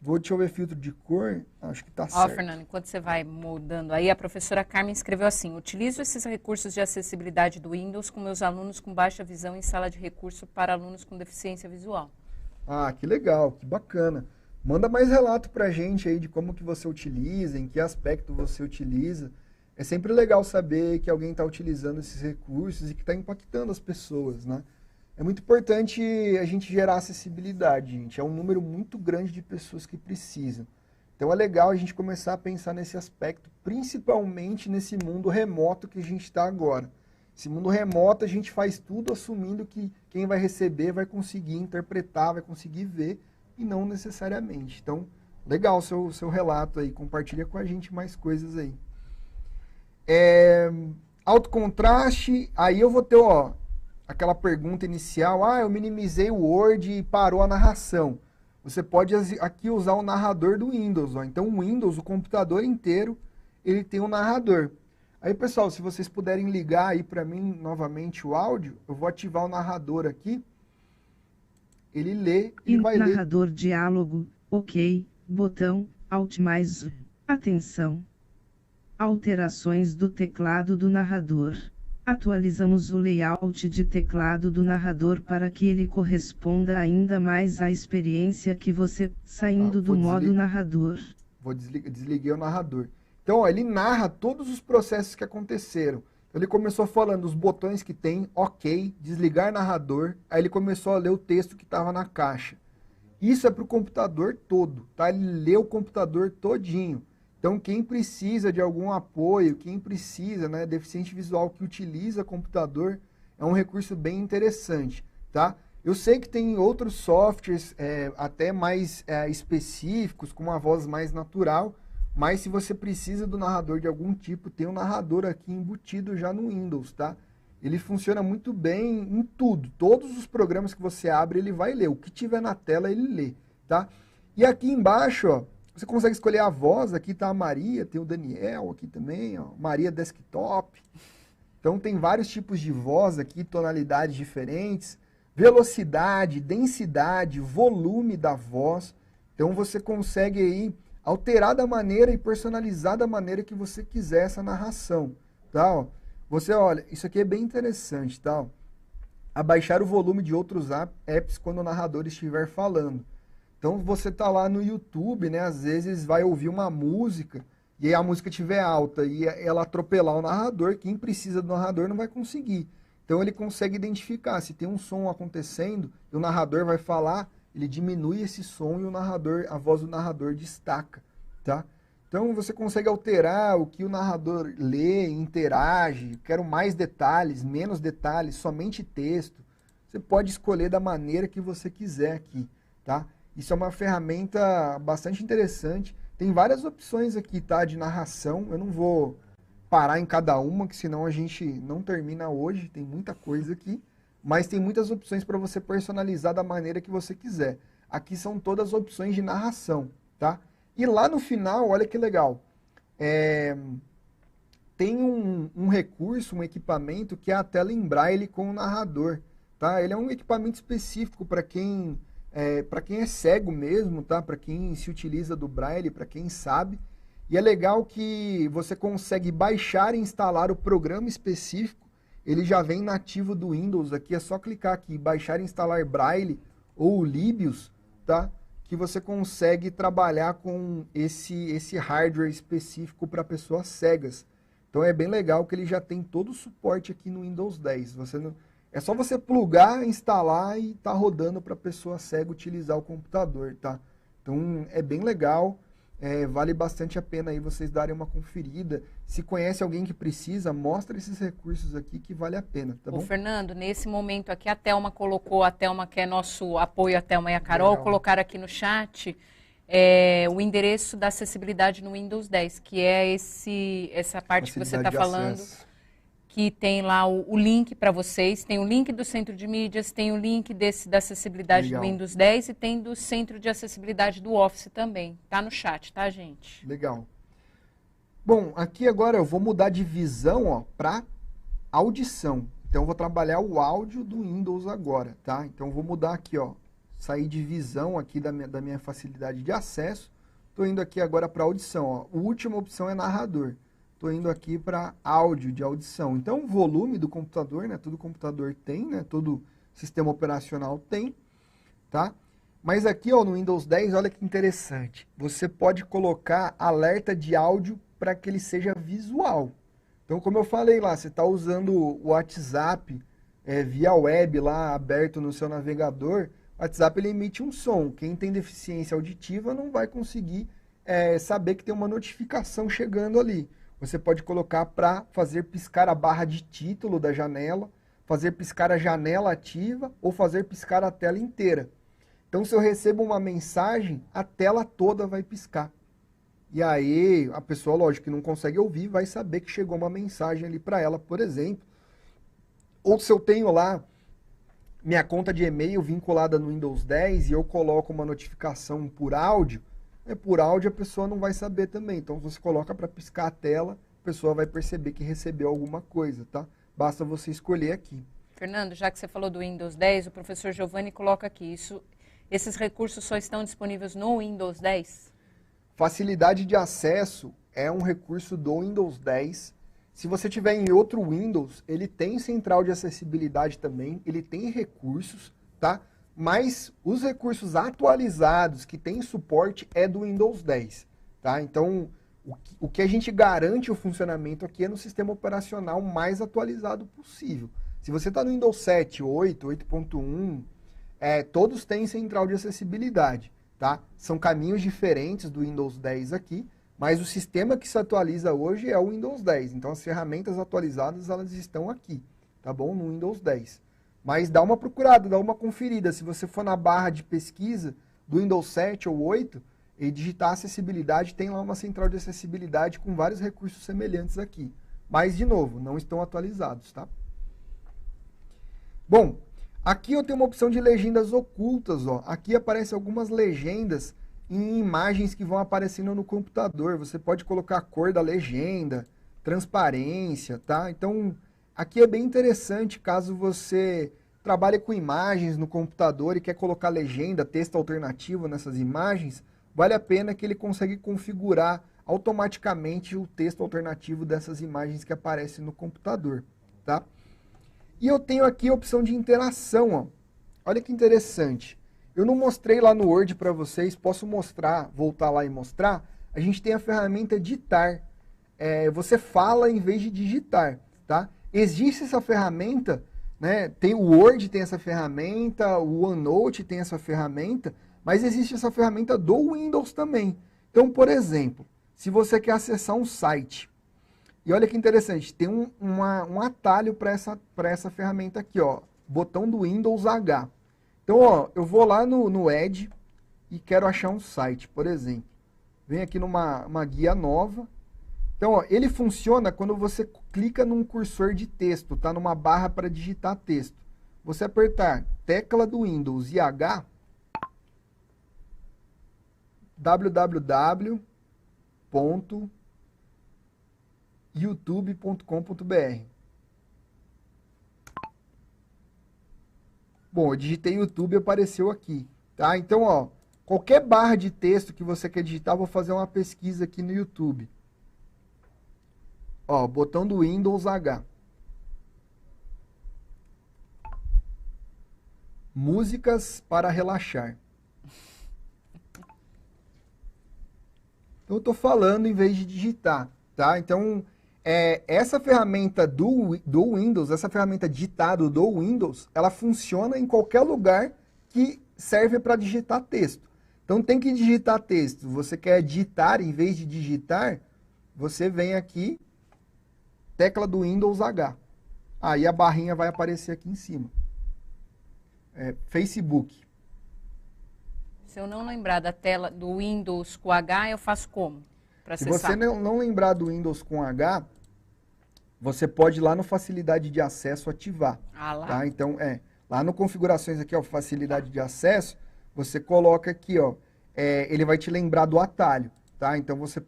Deixa eu ver filtro de cor, acho que tá certo. Fernando, enquanto você vai mudando aí, a professora Carmen escreveu assim: utilizo esses recursos de acessibilidade do Windows com meus alunos com baixa visão em sala de recurso para alunos com deficiência visual. Ah, que legal, que bacana. Manda mais relato pra gente aí de como que você utiliza, em que aspecto você utiliza. É sempre legal saber que alguém está utilizando esses recursos e que está impactando as pessoas, né? É muito importante a gente gerar acessibilidade, gente. É um número muito grande de pessoas que precisam. Então é legal a gente começar a pensar nesse aspecto, principalmente nesse mundo remoto que a gente está agora. Esse mundo remoto a gente faz tudo assumindo que quem vai receber vai conseguir interpretar, vai conseguir ver, e não necessariamente. Então, legal o seu relato aí, compartilha com a gente mais coisas aí. Alto contraste, aí eu vou ter, ó, aquela pergunta inicial, eu minimizei o Word e parou a narração. Você pode aqui usar o narrador do Windows, ó. Então o Windows, o computador inteiro, ele tem um narrador. Aí, pessoal, se vocês puderem ligar aí para mim novamente o áudio, eu vou ativar o narrador aqui. Ele lê, ele vai ler. Narrador diálogo, ok, botão, Alt mais U. Atenção. Alterações do teclado do narrador. Atualizamos o layout de teclado do narrador para que ele corresponda ainda mais à experiência que você, saindo do modo narrador. Desliguei o narrador. Então, ó, ele narra todos os processos que aconteceram. Ele começou falando os botões que tem, ok, desligar narrador, aí ele começou a ler o texto que estava na caixa. Isso é para o computador todo, tá? Ele lê o computador todinho. Então, quem precisa de algum apoio, quem precisa, né, deficiente visual que utiliza computador, é um recurso bem interessante, tá? Eu sei que tem outros softwares até mais específicos, com uma voz mais natural, mas se você precisa do narrador de algum tipo, tem um narrador aqui embutido já no Windows, tá? Ele funciona muito bem em tudo. Todos os programas que você abre, ele vai ler. O que tiver na tela, ele lê, tá? E aqui embaixo, ó, você consegue escolher a voz. Aqui tá a Maria, tem o Daniel aqui também, ó, Maria Desktop. Então tem vários tipos de voz aqui, tonalidades diferentes, velocidade, densidade, volume da voz. Então você consegue aí alterar da maneira e personalizar da maneira que você quiser essa narração, tá? Ó, você olha, isso aqui é bem interessante, tá? Ó, abaixar o volume de outros apps quando o narrador estiver falando. Então você tá lá no YouTube, né? Às vezes vai ouvir uma música e aí a música estiver alta e ela atropelar o narrador, quem precisa do narrador não vai conseguir. Então ele consegue identificar se tem um som acontecendo e o narrador vai falar, ele diminui esse som e o narrador, a voz do narrador destaca, tá? Então você consegue alterar o que o narrador lê, interage, quero mais detalhes, menos detalhes, somente texto. Você pode escolher da maneira que você quiser aqui, tá? Isso é uma ferramenta bastante interessante. Tem várias opções aqui, tá, de narração. Eu não vou parar em cada uma, que senão a gente não termina hoje, tem muita coisa aqui. Mas tem muitas opções para você personalizar da maneira que você quiser. aqui são todas as opções de narração, tá? E lá no final, olha que legal, tem um recurso, um equipamento que é a tela em braille com o narrador, tá? Ele é um equipamento específico para quem é cego mesmo, tá? Para quem se utiliza do braille, para quem sabe. E é legal que você consegue baixar e instalar o programa específico. Ele já vem nativo do Windows aqui, é só clicar aqui, baixar e instalar Braille ou Libius, tá? Que você consegue trabalhar com esse hardware específico para pessoas cegas. Então é bem legal que ele já tem todo o suporte aqui no Windows 10. É só você plugar, instalar e tá rodando para a pessoa cega utilizar o computador, tá? Então é bem legal, vale bastante a pena aí vocês darem uma conferida. Se conhece alguém que precisa, mostra esses recursos aqui que vale a pena, tá bom? Ô, Fernando, nesse momento aqui a Thelma colocou, a Thelma que é nosso apoio, a Thelma e a Carol, Legal. colocaram aqui no chat o endereço da acessibilidade no Windows 10, que é essa parte que você está falando, Acesso. que tem lá o link para vocês, tem o link do Centro de Mídias, tem o link da acessibilidade Legal. do Windows 10 e tem do Centro de Acessibilidade do Office também. Tá no chat, tá, gente? Legal. Bom, aqui agora eu vou mudar de visão para audição. Então eu vou trabalhar o áudio do Windows agora, tá? Então eu vou mudar aqui, ó, sair de visão aqui da minha facilidade de acesso. Estou indo aqui agora para audição, ó. A última opção é narrador. Estou indo aqui para áudio de audição. Então o volume do computador, né? Todo computador tem, né? Todo sistema operacional tem, tá? Mas aqui, ó, no Windows 10, olha que interessante. Você pode colocar alerta de áudio para que ele seja visual. Então, como eu falei lá, você está usando o WhatsApp via web lá, aberto no seu navegador, o WhatsApp ele emite um som. Quem tem deficiência auditiva não vai conseguir saber que tem uma notificação chegando ali. Você pode colocar para fazer piscar a barra de título da janela, fazer piscar a janela ativa ou fazer piscar a tela inteira. Então, se eu recebo uma mensagem, a tela toda vai piscar. E aí, a pessoa, lógico, que não consegue ouvir, vai saber que chegou uma mensagem ali para ela, por exemplo. Ou se eu tenho lá minha conta de e-mail vinculada no Windows 10 e eu coloco uma notificação por áudio a pessoa não vai saber também. Então, você coloca para piscar a tela, a pessoa vai perceber que recebeu alguma coisa, tá? Basta você escolher aqui. Fernando, já que você falou do Windows 10, o professor Giovanni coloca aqui, esses recursos só estão disponíveis no Windows 10? Facilidade de acesso é um recurso do Windows 10. Se você tiver em outro Windows, ele tem central de acessibilidade também, ele tem recursos, tá? Mas os recursos atualizados que tem suporte é do Windows 10, tá? Então, o que a gente garante o funcionamento aqui é no sistema operacional mais atualizado possível. Se você está no Windows 7, 8, 8.1, todos têm central de acessibilidade, tá? São caminhos diferentes do Windows 10 aqui, mas o sistema que se atualiza hoje é o Windows 10. Então, as ferramentas atualizadas, elas estão aqui, tá bom? No Windows 10. Mas dá uma procurada, dá uma conferida. Se você for na barra de pesquisa do Windows 7 ou 8 e digitar acessibilidade, tem lá uma central de acessibilidade com vários recursos semelhantes aqui. Mas, de novo, não estão atualizados, tá? Bom, aqui eu tenho uma opção de legendas ocultas, ó. Aqui aparecem algumas legendas em imagens que vão aparecendo no computador. Você pode colocar a cor da legenda, transparência, tá? Então, aqui é bem interessante caso você trabalhe com imagens no computador e quer colocar legenda, texto alternativo nessas imagens, vale a pena que ele consegue configurar automaticamente o texto alternativo dessas imagens que aparecem no computador, tá? E eu tenho aqui a opção de interação, ó. Olha que interessante. Eu não mostrei lá no Word para vocês, posso mostrar, voltar lá e mostrar. A gente tem a ferramenta ditar. Você fala em vez de digitar, tá? Existe essa ferramenta, né? Tem o Word, tem essa ferramenta, o OneNote tem essa ferramenta, mas existe essa ferramenta do Windows também. Então, por exemplo, se você quer acessar um site, e olha que interessante, tem um atalho para essa ferramenta aqui, ó, botão do Windows H. Então, ó, eu vou lá no Edge e quero achar um site, por exemplo. Venho aqui numa guia nova. Então, ó, ele funciona quando você clica num cursor de texto, tá? Numa barra para digitar texto. Você apertar tecla do Windows e H, www.youtube.com.br. Bom, eu digitei YouTube e apareceu aqui, tá? Então, ó, qualquer barra de texto que você quer digitar, eu vou fazer uma pesquisa aqui no YouTube. Ó, botão do Windows H. Músicas para relaxar. Então, eu estou falando em vez de digitar, tá? Então, essa ferramenta do Windows, essa ferramenta ditado do Windows, ela funciona em qualquer lugar que serve para digitar texto. Então, tem que digitar texto. Você quer digitar em vez de digitar, você vem aqui, tecla do Windows H. Aí a barrinha vai aparecer aqui em cima. Facebook. Se eu não lembrar da tela do Windows com H, eu faço como? Para Se acessar? você não lembrar do Windows com H, você pode ir lá no facilidade de acesso ativar. Ah, lá? Tá? Então, lá no configurações aqui, ó, facilidade de acesso, você coloca aqui, ó, ele vai te lembrar do atalho, tá? Então você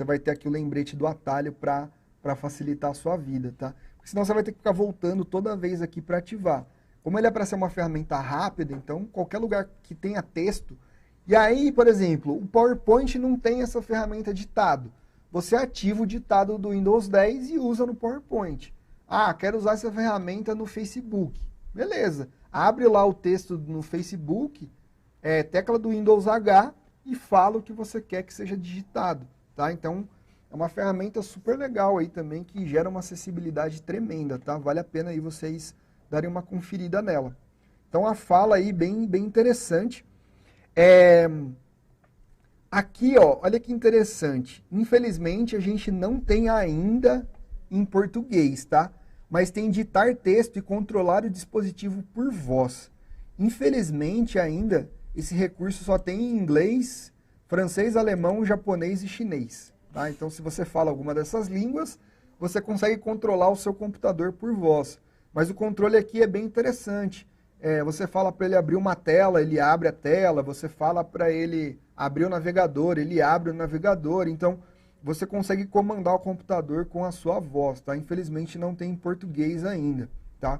vai ter aqui o lembrete do atalho para facilitar a sua vida, tá? Porque senão você vai ter que ficar voltando toda vez aqui para ativar. Como ele é para ser uma ferramenta rápida, então qualquer lugar que tenha texto. E aí, por exemplo, o PowerPoint não tem essa ferramenta ditado. Você ativa o ditado do Windows 10 e usa no PowerPoint. Ah, quero usar essa ferramenta no Facebook. Beleza. Abre lá o texto no Facebook, tecla do Windows H e fala o que você quer que seja digitado. Tá? Então, é uma ferramenta super legal aí também que gera uma acessibilidade tremenda. Tá? Vale a pena aí vocês darem uma conferida nela. Então, a fala aí bem interessante. Aqui, ó, olha que interessante. Infelizmente, a gente não tem ainda em português, tá? Mas tem ditar texto e controlar o dispositivo por voz. Infelizmente, ainda, esse recurso só tem em inglês, francês, alemão, japonês e chinês. Tá? Então, se você fala alguma dessas línguas, você consegue controlar o seu computador por voz. Mas o controle aqui é bem interessante. Você fala para ele abrir uma tela, ele abre a tela. Você fala para ele abrir o navegador, ele abre o navegador. Então, você consegue comandar o computador com a sua voz, tá? Infelizmente, não tem em português ainda, tá?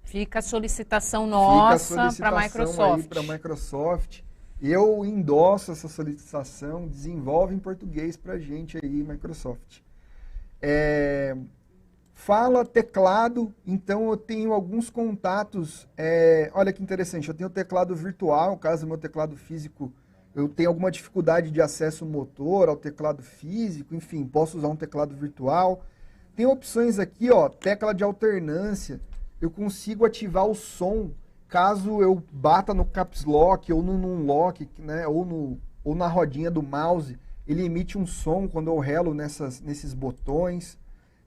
Fica a solicitação nossa para a Microsoft. Para a Microsoft. Eu endosso essa solicitação, desenvolve em português para a gente aí, Microsoft. Fala, teclado, então eu tenho alguns contatos, olha que interessante, eu tenho o teclado virtual, caso do meu teclado físico, eu tenho alguma dificuldade de acesso motor ao teclado físico, enfim, posso usar um teclado virtual. Tem opções aqui, ó, tecla de alternância, eu consigo ativar o som, caso eu bata no caps lock ou no unlock, né, ou na rodinha do mouse, ele emite um som quando eu relo nesses botões.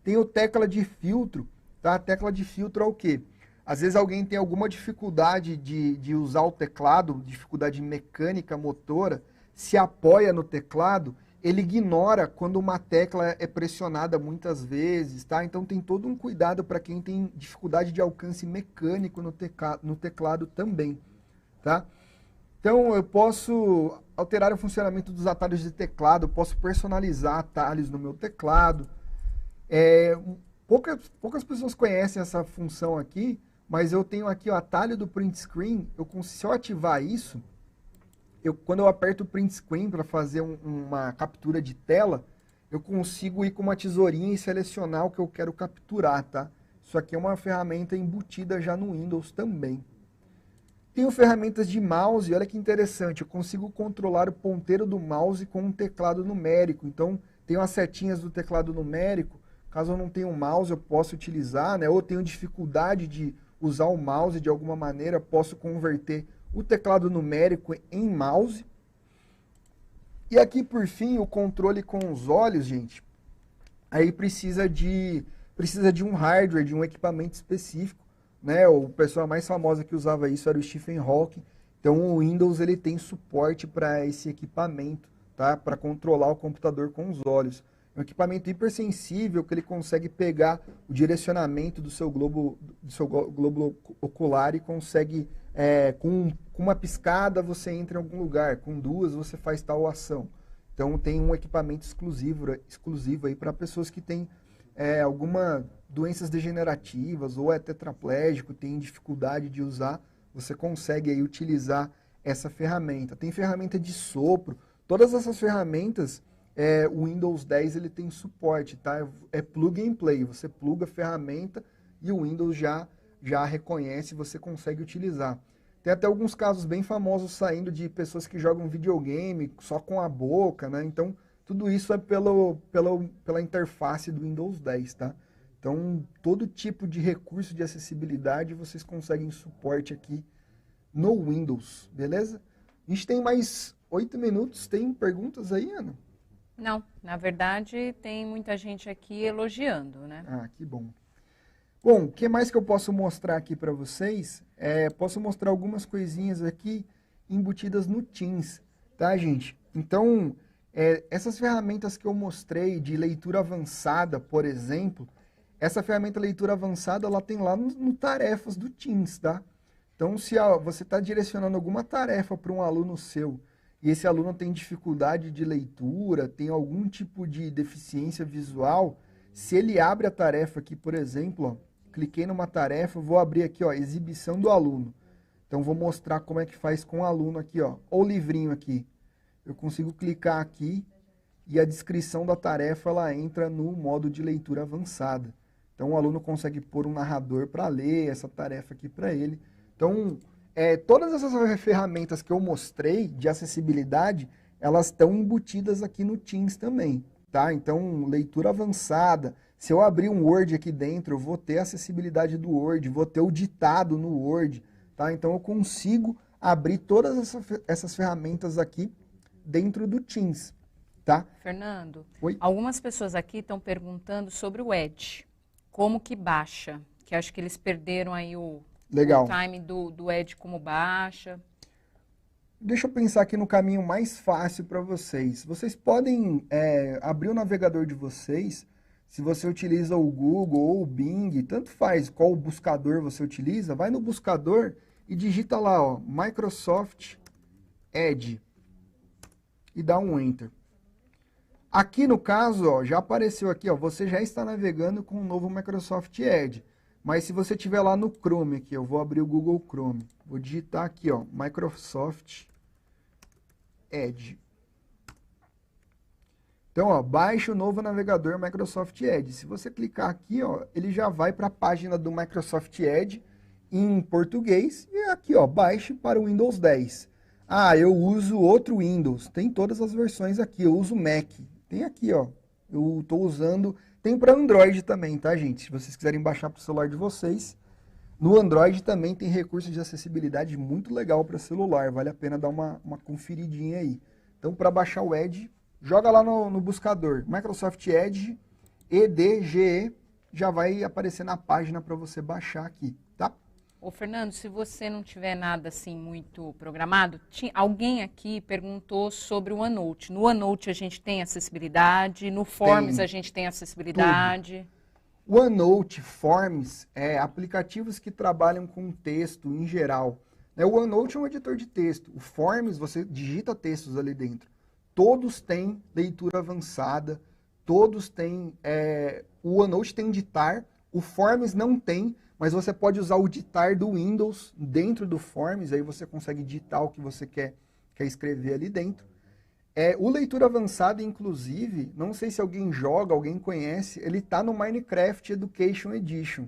Tem o tecla de filtro, tá? A tecla de filtro é o quê? Às vezes alguém tem alguma dificuldade de usar o teclado, dificuldade mecânica, motora, se apoia no teclado, ele ignora quando uma tecla é pressionada muitas vezes, tá? Então tem todo um cuidado para quem tem dificuldade de alcance mecânico no teclado também, tá? Então eu posso alterar o funcionamento dos atalhos de teclado, eu posso personalizar atalhos no meu teclado. Poucas pessoas conhecem essa função aqui, mas eu tenho aqui o atalho do print screen. Se eu ativar isso, quando eu aperto o print screen para fazer uma captura de tela, eu consigo ir com uma tesourinha e selecionar o que eu quero capturar, tá? Isso aqui é uma ferramenta embutida já no Windows também. Tenho ferramentas de mouse, olha que interessante, eu consigo controlar o ponteiro do mouse com um teclado numérico. Então, tenho as setinhas do teclado numérico. Caso eu não tenha um mouse, eu posso utilizar, né? Ou tenho dificuldade de usar o mouse de alguma maneira, posso converter o teclado numérico em mouse. E aqui, por fim, o controle com os olhos, gente. Aí precisa de um hardware, de um equipamento específico, né? O pessoa mais famosa que usava isso era o Stephen Hawking. Então, o Windows ele tem suporte para esse equipamento, tá? Para controlar o computador com os olhos. É um equipamento hipersensível que ele consegue pegar o direcionamento do seu globo ocular e consegue com uma piscada você entra em algum lugar, com 2 você faz tal ação. Então tem um equipamento exclusivo aí para pessoas que têm alguma doenças degenerativas ou é tetraplégico, tem dificuldade de usar, você consegue aí utilizar essa ferramenta. Tem ferramenta de sopro, todas essas ferramentas, o Windows 10 ele tem suporte, tá? É plug and play, você pluga a ferramenta e o Windows já reconhece, você consegue utilizar. Tem até alguns casos bem famosos saindo de pessoas que jogam videogame só com a boca, né? Então, tudo isso é pela interface do Windows 10, tá? Então, todo tipo de recurso de acessibilidade vocês conseguem suporte aqui no Windows, beleza? A gente tem mais 8 minutos, tem perguntas aí, Ana? Não, na verdade tem muita gente aqui elogiando, né? Ah, que bom. Bom, o que mais que eu posso mostrar aqui para vocês? Posso mostrar algumas coisinhas aqui embutidas no Teams, tá, gente? Então, essas ferramentas que eu mostrei de leitura avançada, por exemplo, essa ferramenta leitura avançada, ela tem lá no tarefas do Teams, tá? Então, se você está direcionando alguma tarefa para um aluno seu e esse aluno tem dificuldade de leitura, tem algum tipo de deficiência visual, se ele abre a tarefa aqui, por exemplo, ó, cliquei numa tarefa, vou abrir aqui, ó, exibição do aluno. Então, vou mostrar como é que faz com o aluno aqui, ó, ou o livrinho aqui. Eu consigo clicar aqui e a descrição da tarefa, ela entra no modo de leitura avançada. Então, o aluno consegue pôr um narrador para ler essa tarefa aqui para ele. Então, todas essas ferramentas que eu mostrei de acessibilidade, elas estão embutidas aqui no Teams também, tá? Então, leitura avançada. Se eu abrir um Word aqui dentro, eu vou ter a acessibilidade do Word, vou ter o ditado no Word, tá? Então, eu consigo abrir todas essas ferramentas aqui dentro do Teams, tá? Fernando, Oi? algumas pessoas aqui estão perguntando sobre o Edge. Como que baixa? Que acho que eles perderam aí o time do Edge como baixa. Deixa eu pensar aqui no caminho mais fácil para vocês. Vocês podem abrir o navegador de vocês. Se você utiliza o Google ou o Bing, tanto faz qual buscador você utiliza, vai no buscador e digita lá, ó, Microsoft Edge e dá um Enter. Aqui no caso, ó, já apareceu aqui, ó, você já está navegando com o novo Microsoft Edge. Mas se você estiver lá no Chrome, aqui, eu vou abrir o Google Chrome, vou digitar aqui, ó, Microsoft Edge. Então, ó, baixe o novo navegador Microsoft Edge. Se você clicar aqui, ó, ele já vai para a página do Microsoft Edge em português. E aqui, ó, baixe para o Windows 10. Ah, eu uso outro Windows. Tem todas as versões aqui. Eu uso Mac. Tem aqui, ó. Eu estou usando... Tem para Android também, tá, gente? Se vocês quiserem baixar para o celular de vocês. No Android também tem recursos de acessibilidade muito legal para celular. Vale a pena dar uma conferidinha aí. Então, para baixar o Edge... Joga lá no buscador, Microsoft Edge, EDGE, já vai aparecer na página para você baixar aqui, tá? Ô, Fernando, se você não tiver nada assim muito programado, alguém aqui perguntou sobre o OneNote. No OneNote a gente tem acessibilidade, no Forms a gente tem acessibilidade. Tudo. OneNote, Forms, aplicativos que trabalham com texto em geral. O OneNote é um editor de texto, o Forms você digita textos ali dentro. Todos têm leitura avançada, todos têm... o OneNote tem ditar, o Forms não tem, mas você pode usar o ditar do Windows dentro do Forms, aí você consegue digitar o que você quer escrever ali dentro. O leitura avançada, inclusive, não sei se alguém joga, alguém conhece, ele está no Minecraft Education Edition.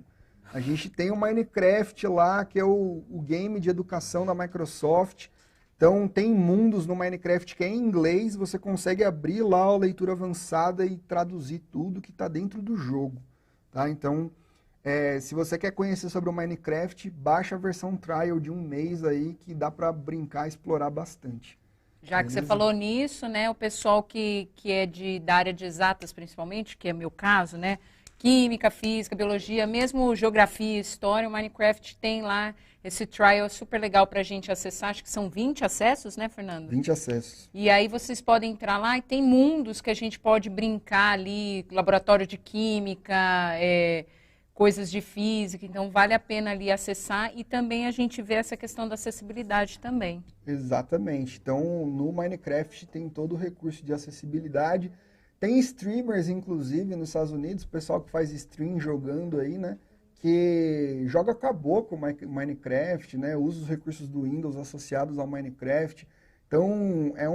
A gente tem o Minecraft lá, que é o game de educação da Microsoft. Então, tem mundos no Minecraft que é em inglês, você consegue abrir lá a leitura avançada e traduzir tudo que está dentro do jogo. Tá? Então, se você quer conhecer sobre o Minecraft, baixa a versão trial de 1 mês aí, que dá para brincar e explorar bastante. Já que você falou nisso, né, o pessoal que é da área de exatas, principalmente, que é meu caso, né, química, física, biologia, mesmo geografia e história, o Minecraft tem lá esse trial super legal para a gente acessar. Acho que são 20 acessos, né, Fernando? 20 acessos. E aí vocês podem entrar lá e tem mundos que a gente pode brincar ali, laboratório de química, coisas de física, então vale a pena ali acessar e também a gente vê essa questão da acessibilidade também. Exatamente. Então, no Minecraft tem todo o recurso de acessibilidade. Tem streamers, inclusive, nos Estados Unidos, o pessoal que faz stream jogando aí, né? Que joga caboclo Minecraft, né? Usa os recursos do Windows associados ao Minecraft. Então, é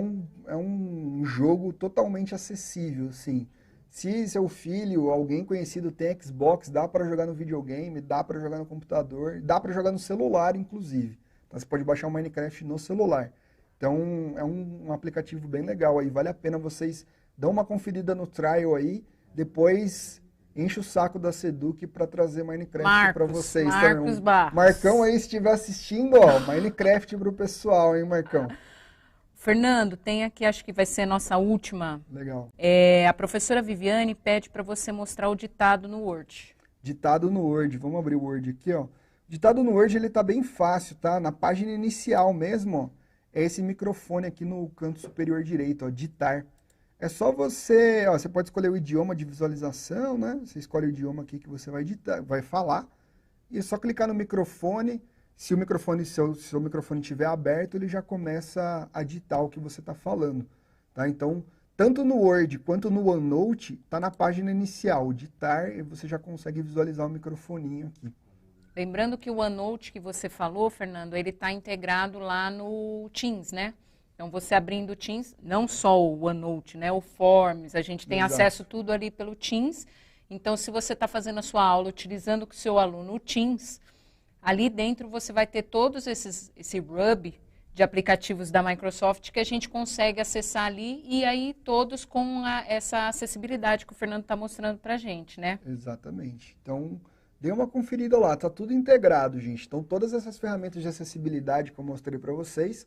um jogo totalmente acessível, assim. Se seu filho, alguém conhecido tem Xbox, dá para jogar no videogame, dá para jogar no computador, dá para jogar no celular, inclusive. Então, você pode baixar o Minecraft no celular. Então, é um aplicativo bem legal aí. Vale a pena vocês dar uma conferida no trial aí, depois enche o saco da Seduc para trazer Minecraft para vocês. Marcos Barros. Marcão aí, se estiver assistindo, ó, Minecraft pro pessoal, hein, Marcão? Fernando, tem aqui, acho que vai ser a nossa última. Legal. A professora Viviane pede para você mostrar o ditado no Word. Ditado no Word. Vamos abrir o Word aqui, ó. Ditado no Word, ele tá bem fácil, tá? Na página inicial mesmo, ó, é esse microfone aqui no canto superior direito, ó, ditar. É só você, ó, você pode escolher o idioma de visualização, né? Você escolhe o idioma aqui que você vai ditar, vai falar. E é só clicar no microfone. Se o seu microfone estiver aberto, ele já começa a ditar o que você está falando, tá? Então, tanto no Word quanto no OneNote, está na página inicial, ditar, e você já consegue visualizar o microfoninho aqui. Lembrando que o OneNote que você falou, Fernando, ele está integrado lá no Teams, né? Então, você abrindo o Teams, não só o OneNote, né? O Forms, a gente tem acesso tudo ali pelo Teams. Então, se você está fazendo a sua aula utilizando com o seu aluno o Teams, ali dentro você vai ter todos esse hub de aplicativos da Microsoft que a gente consegue acessar ali e aí todos com essa acessibilidade que o Fernando está mostrando para a gente, né? Exatamente. Então, dê uma conferida lá, tá tudo integrado, gente. Então, todas essas ferramentas de acessibilidade que eu mostrei para vocês,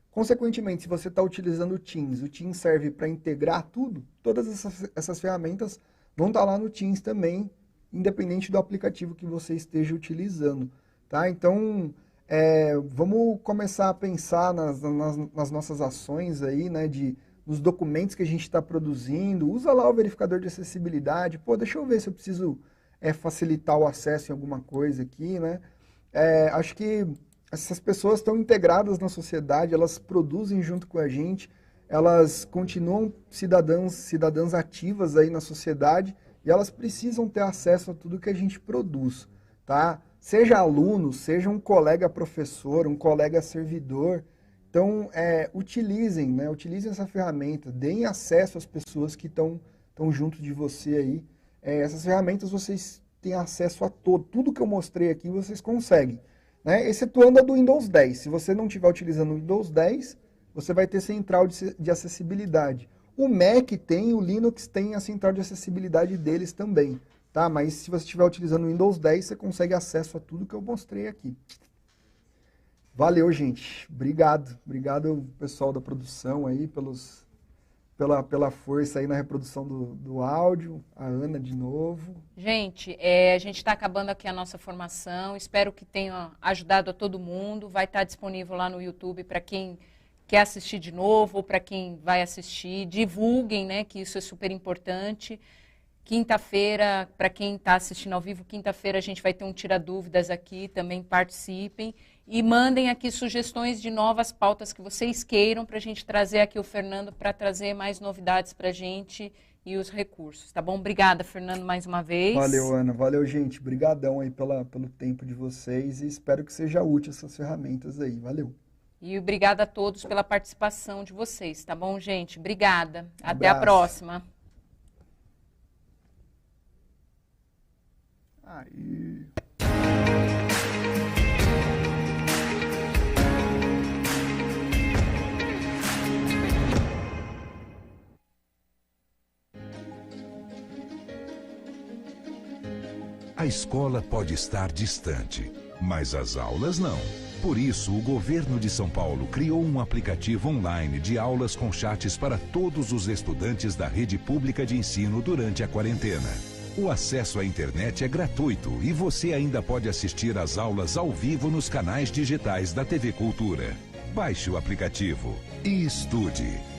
consequentemente, se você está utilizando o Teams serve para integrar tudo, todas essas ferramentas vão estar lá no Teams também, independente do aplicativo que você esteja utilizando. Tá? Então, vamos começar a pensar nas nossas ações aí, né, nos documentos que a gente está produzindo. Usa lá o verificador de acessibilidade. Pô, deixa eu ver se eu preciso facilitar o acesso em alguma coisa aqui, né? Acho que essas pessoas estão integradas na sociedade, elas produzem junto com a gente, elas continuam cidadãs ativas aí na sociedade e elas precisam ter acesso a tudo que a gente produz, tá? Seja aluno, seja um colega professor, um colega servidor. Então, utilizem, né? Utilizem essa ferramenta, deem acesso às pessoas que estão junto de você aí. Essas ferramentas vocês têm acesso a tudo que eu mostrei aqui, vocês conseguem, né? Excetuando a do Windows 10. Se você não estiver utilizando o Windows 10, você vai ter central de acessibilidade. O Mac tem, o Linux tem a central de acessibilidade deles também. Tá? Mas se você estiver utilizando o Windows 10, você consegue acesso a tudo que eu mostrei aqui. Valeu, gente. Obrigado. Obrigado, pessoal da produção aí, pela força aí na reprodução do áudio. A Ana de novo. Gente, a gente está acabando aqui a nossa formação. Espero que tenha ajudado a todo mundo. Vai estar disponível lá no YouTube para quem quer assistir de novo ou para quem vai assistir. Divulguem, né, que isso é super importante. Quinta-feira, para quem está assistindo ao vivo, quinta-feira a gente vai ter um Tira Dúvidas aqui, também participem. E mandem aqui sugestões de novas pautas que vocês queiram para a gente trazer aqui o Fernando para trazer mais novidades para a gente e os recursos, tá bom? Obrigada, Fernando, mais uma vez. Valeu, Ana. Valeu, gente. Obrigadão aí pelo tempo de vocês e espero que seja útil essas ferramentas aí. Valeu. E obrigada a todos pela participação de vocês, tá bom, gente? Obrigada. Um Até a abraço. próxima. Aí. A escola pode estar distante, mas as aulas não. Por isso, o governo de São Paulo criou um aplicativo online de aulas com chats para todos os estudantes da rede pública de ensino durante a quarentena. O acesso à internet é gratuito e você ainda pode assistir às aulas ao vivo nos canais digitais da TV Cultura. Baixe o aplicativo e estude.